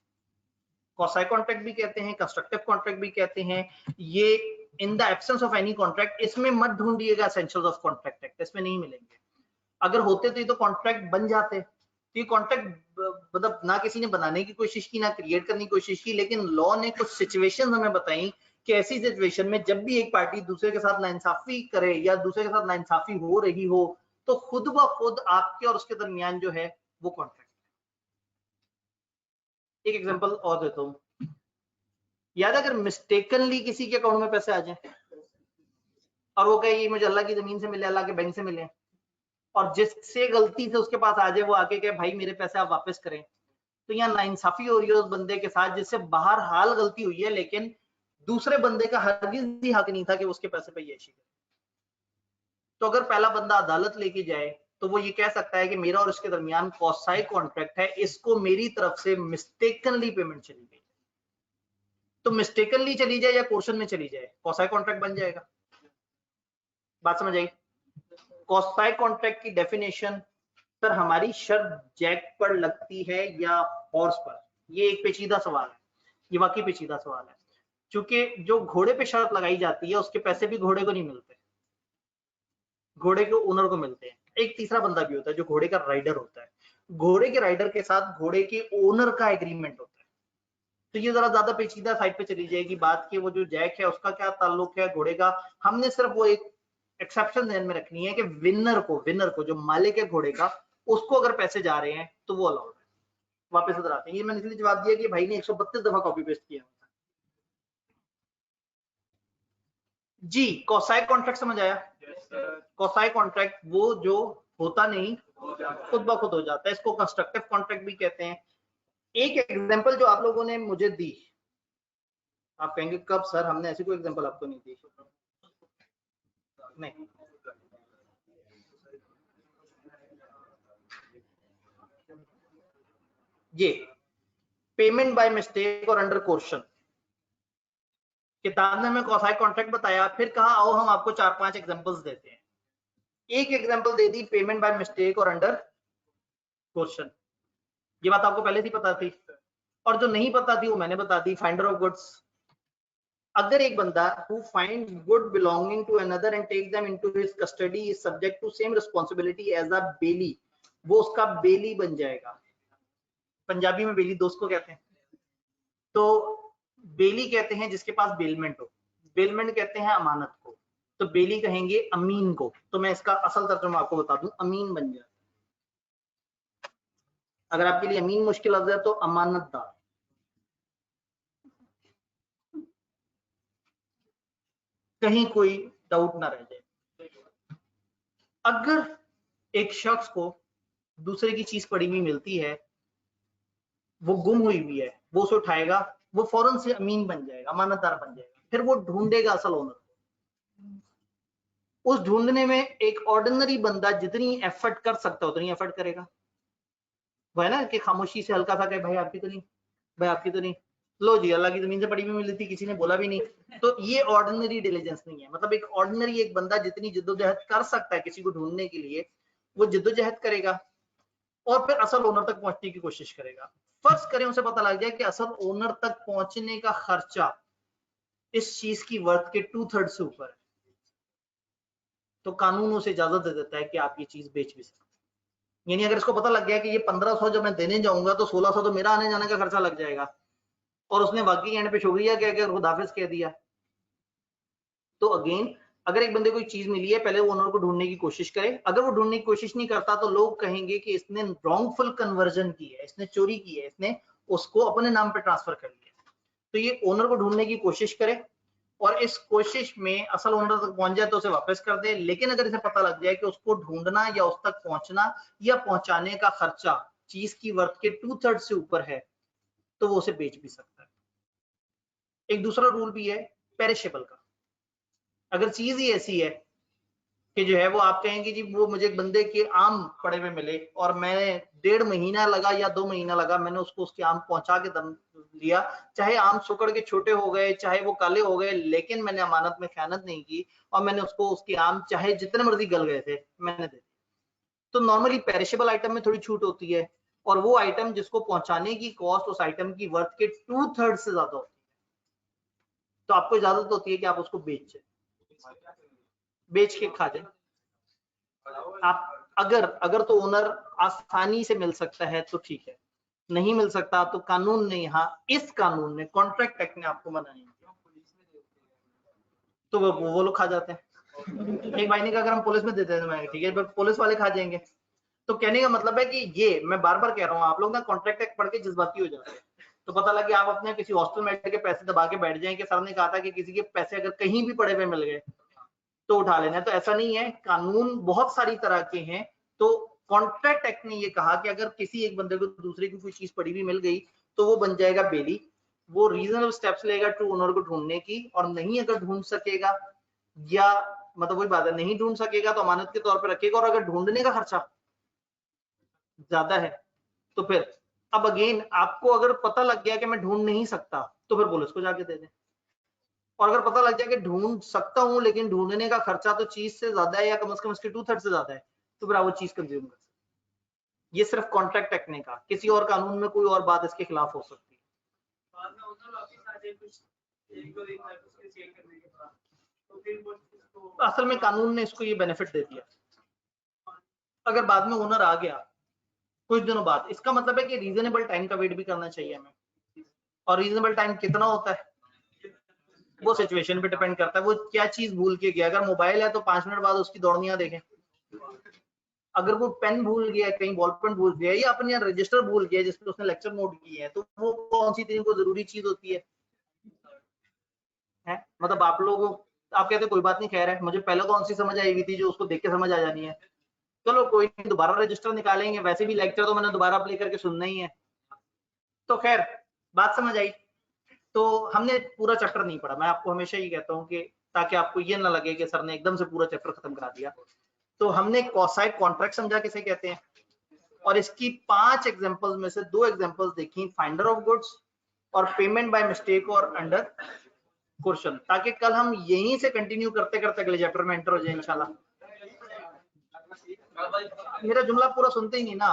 Quasi contract भी कहते हैं, कंस्ट्रक्टिव कॉन्ट्रैक्ट भी कहते हैं। ये in the absence of any contract, इसमें मत ढूंढिएगा एसेंशियल्स ऑफ कॉन्ट्रैक्ट एक्ट, इसमें नहीं मिलेंगे। अगर होते तो ये तो कॉन्ट्रैक्ट बन जाते। तो ये कॉन्ट्रैक्ट मतलब ना किसी ने बनाने की कोशिश की, ना क्रिएट करने की कोशिश की, लेकिन लॉ ने कुछ सिचुएशंस हमें बताई कि ऐसी सिचुएशन में जब भी एक पार्टी दूसरे के साथ नाइंसाफी करे या दूसरे के साथ नाइंसाफी हो रही हो तो खुद ब खुद आपके और उसके दरमियान जो है वो कॉन्ट्रैक्ट। एक एग्जांपल और देता हूं, याद अगर मिस्टेकनली किसी के अकाउंट में पैसे आ जाए और वो कहे ये मुझे अल्लाह की जमीन से मिले, अल्लाह के बैंक से मिले, और जिससे गलती से उसके पास आ जाए वो आके कहे भाई मेरे पैसे आप वापस करें, तो यहाँ नाइंसाफी हो रही है उस बंदे के साथ जिससे बाहर हाल गलती हुई है, लेकिन दूसरे बंदे का हरगिज भी हक नहीं था कि उसके पैसे पे येशी करे। तो अगर पहला बंदा अदालत लेके जाए तो वो ये कह सकता है कि मेरा और उसके दरमियान कौसाई कॉन्ट्रैक्ट है, इसको मेरी तरफ से मिस्टेकनली पेमेंट चली गई। तो मिस्टेकनली चली जाए या पोर्शन में चली जाए, कौसाई कॉन्ट्रैक्ट बन जाएगा। बात समझ आई। कौसाई कॉन्ट्रैक्ट की डेफिनेशन, सर हमारी शर्त जैक पर लगती है या हॉर्स पर, ये एक पेचीदा सवाल है, ये वाकई पेचीदा सवाल है। क्योंकि जो घोड़े पे शर्त लगाई जाती है उसके पैसे भी घोड़े को नहीं मिलते, घोड़े के ओनर को मिलते हैं। एक तीसरा बंदा भी होता है जो घोड़े का राइडर होता है, घोड़े के राइडर के साथ घोड़े के ओनर का एग्रीमेंट होता है। तो ये जरा ज्यादा पेचीदा साइड पे चली जाएगी बात कि वो जो जैक है उसका क्या ताल्लुक है घोड़े का। हमने सिर्फ वो एक एक्सेप्शन ध्यान में रखनी है कि विनर को जो मालिक है घोड़े का, उसको अगर पैसे जा रहे हैं तो वो अलाउड है। वापस इधर आते हैं, ये मैंने इसलिए जवाब दिया कि भाई ने 132 दफा कॉपी पेस्ट किया जी। कौसाई कॉन्ट्रैक्ट समझ आया? कौसाई कॉन्ट्रैक्ट वो जो होता नहीं खुद ब खुद हो जाता है, इसको कंस्ट्रक्टिव कॉन्ट्रैक्ट भी कहते हैं। एक एग्जांपल जो आप लोगों ने मुझे दी, आप कहेंगे कब सर, हमने ऐसी कोई एग्जांपल आपको नहीं दी। नहीं, ये पेमेंट बाय मिस्टेक और अंडर कोर्शन, किताब ने हमें कौसाई कॉन्ट्रैक्ट बताया, फिर कहा आओ हम आपको 4-5 एग्जांपल्स देते हैं। एक example they the payment by mistake और अंडर कोर्शन, ये बात आपको पहले से पता थी, और जो नहीं पता थी वो मैंने बता दी। फाइंडर ऑफ गुड्स, अगर एक बंदा who finds good belonging to another and takes them into his custody is subject to same responsibility as a baili, वो उसका बेली बन जाएगा। पंजाबी में बेली दोस्त को कहते हैं, तो बेली कहते हैं जिसके पास बेलमेंट हो, बेलमेंट कहते हैं अमानत को, तो बेली कहेंगे अमीन को। तो मैं इसका असल तर्जुमा आपको बता दूं, अमीन बन जाए। अगर आपके लिए अमीन मुश्किल लफ्ज़ है तो अमानतदार। कहीं कोई डाउट ना रह जाए। अगर एक शख्स को दूसरे की चीज पड़ी हुई मिलती है, वो गुम हुई हुई है, वो उसे उठाएगा, वो फौरन से अमीन बन जाएगा, अमानतदार बन जाएगा, फिर वो ढूंढेगा असल ओनर को। उस ढूंढने में एक ऑर्डिनरी बंदा जितनी एफर्ट कर सकता है उतनी एफर्ट करेगा। वो है ना कि खामोशी से हल्का सा कहे भाई आपकी तो नहीं, भाई आपकी तो नहीं, लो जी अल्लाह की जमीन से पड़ी हुई मिली थी, किसी ने बोला भी नहीं। तो ये ऑर्डिनरी डिलीजेंस नहीं है। मतलब एक ऑर्डिनरी एक बंदा जितनी जिद्दोजहद कर सकता है किसी को ढूंढने के लिए, वो जिद्दोजहद करेगा और फिर असल ओनर तक पहुंचने की कोशिश करेगा। फर्ज करें उसे पता लग जाए कि असल ओनर तक पहुंचने का खर्चा इस चीज की वर्थ के 2/3 से ऊपर है, तो कानून उसे इजाजत दे देता है कि आप ये चीज बेच भी सकते हैं। यानी अगर इसको पता लग गया कि ये 1500 जब मैं देने जाऊंगा तो 1600 तो मेरा आने जाने का खर्चा लग जाएगा, और उसने वाकई एंड पे शुक्रिया कह के खुदाफिज कह दिया, तो अगेन अगर एक बंदे को चीज मिली है, पहले वो ओनर को ढूंढने की कोशिश करे। अगर वो ढूंढने की कोशिश नहीं करता तो लोग कहेंगे कि इसने रॉन्गफुल कन्वर्जन की है, इसने चोरी की है, इसने उसको अपने नाम पे ट्रांसफर कर लिया। तो ये ओनर को ढूंढने की कोशिश करे और इस कोशिश में असल ओनर तक पहुंच जाए तो उसे वापस कर दे। लेकिन अगर इसे पता लग जाए कि उसको ढूंढना या उस तक पहुंचना या पहुंचाने का खर्चा चीज की वर्थ के 2/3 से ऊपर है, तो वो उसे बेच भी सकता है। एक दूसरा रूल भी है पेरिशेबल का। अगर चीज ही ऐसी है कि जो है वो आप कहेंगे जी वो मुझे एक बंदे के आम पड़े हुए मिले और मैंने 1.5 महीना लगा या 2 महीना लगा, मैंने उसको उसके आम पहुंचा के दम लिया, चाहे आम सुकड़ के छोटे हो गए, चाहे वो काले हो गए, लेकिन मैंने अमानत में खयानत नहीं की और मैंने उसको उसके आम चाहे जितने मर्जी गल गए थे मैंने दे दिया। तो नॉर्मली पेरिशेबल आइटम में थोड़ी छूट होती है, और वो आइटम जिसको पहुंचाने की कॉस्ट उस आइटम की वर्थ के 2/3 से ज्यादा होती है, तो आपको इजाजत होती है कि आप उसको बेच के खा जाए। आप अगर तो ओनर आसानी से मिल सकता है तो ठीक है, नहीं मिल सकता तो कानून ने यहाँ इस कानून ने कॉन्ट्रैक्ट एक्ट ने आपको मना नहीं किया, तो वो लोग खा जाते हैं। एक भाई ने कहा अगर हम पुलिस में दे देते हैं, ठीक है, पर पुलिस वाले खा जाएंगे। तो कहने का मतलब है कि ये मैं बार बार कह रहा हूँ, आप लोग ना कॉन्ट्रैक्ट एक्ट पढ़ के जज्बाती हो जाते हैं। तो पता लगे आप अपने किसी हॉस्टल में के पैसे दबा के बैठ जाएं कि सर ने कहा था कि किसी के पैसे अगर कहीं भी पड़े हुए मिल गए तो उठा लेना है। तो ऐसा नहीं है, कानून बहुत सारी तरह के हैं। तो कॉन्ट्रैक्ट एक्ट ने ये कहा कि अगर किसी एक बंदे को दूसरे की कोई चीज पड़ी हुई मिल गई तो वो बन जाएगा बेली, वो रीजनेबल स्टेप्स लेगा टू ओनर को ढूंढने की, और नहीं अगर ढूंढ सकेगा या मतलब वही बात है, नहीं ढूंढ सकेगा तो अमानत के तौर पर रखेगा, और अगर ढूंढने का खर्चा ज्यादा है तो फिर अब अगेन आपको अगर पता लग गया कि मैं ढूंढ नहीं सकता तो फिर पुलिस को जाके दे दें, और अगर पता लग जाए कि ढूंढ सकता हूं लेकिन ढूंढने का खर्चा तो चीज से ज्यादा है या कम से कम इसके 2/3 से ज्यादा है, तो फिर आप वो चीज कंज्यूम कर सकते। ये सिर्फ कॉन्ट्रैक्ट एक्ट ने कहा, किसी और कानून में कोई और बात इसके खिलाफ हो सकती है। असल में कानून ने इसको ये बेनिफिट दे दिया, अगर बाद में ओनर आ गया कुछ दिनों बाद, इसका मतलब है कि रीजनेबल टाइम का वेट भी करना चाहिए हमें, और रीजनेबल टाइम कितना होता है वो सिचुएशन पे डिपेंड करता है, वो क्या चीज भूल के गया। अगर मोबाइल है तो 5 मिनट बाद उसकी दौड़नियां देखें, अगर वो पेन भूल गया, कहीं बॉल पेन भूल गया, या अपने यहाँ रजिस्टर भूल गया जिसमें उसने लेक्चर नोट किए हैं, तो वो कौन सी तीन को जरूरी चीज होती है? मतलब आप लोग आप कहते कोई बात नहीं, खैर है, मुझे पहले कौन सी समझ आई हुई थी जो उसको देख के समझ आ जानी है, चलो कोई नहीं, दोबारा रजिस्टर निकालेंगे, वैसे भी लेक्चर तो मैंने दोबारा प्ले करके सुनना ही है। तो खैर बात समझ आई। तो हमने पूरा चैप्टर नहीं पढ़ा, मैं आपको हमेशा ही कहता हूँ कि ताकि आपको ये ना लगे कि सर ने एकदम से पूरा चैप्टर खत्म करा दिया। तो हमने कॉसाइड कॉन्ट्रैक्ट समझा किसे कहते हैं, और इसकी 5 एग्जांपल्स में से 2 एग्जांपल्स देखी, फाइंडर ऑफ गुड्स और पेमेंट बाय मिस्टेक और अंडर क्वेश्चन, ताकि कल हम यहीं से कंटिन्यू करते करते अगले चैप्टर में एंटर हो जाए इंशाल्लाह। मेरा जुमला पूरा सुनते ही नहीं ना,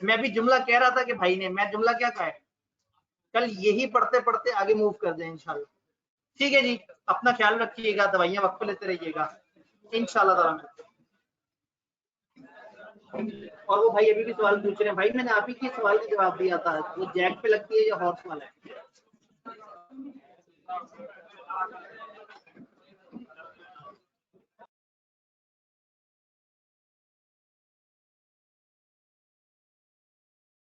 मैं भी जुमला कह रहा था कि भाई ने, मैं जुमला क्या कहा है, कल यही पढ़ते पढ़ते आगे मूव कर जाए इंशाल्लाह। ठीक है जी, अपना ख्याल रखिएगा, दवाइयां वक्त पे लेते रहिएगा, इंशाल्लाह ताला मिलते हैं। और वो भाई अभी भी सवाल पूछ रहे हैं, भाई मैंने आप ही के सवाल का जवाब दिया था, वो जैक पे लगती है या हॉर्स वाला है?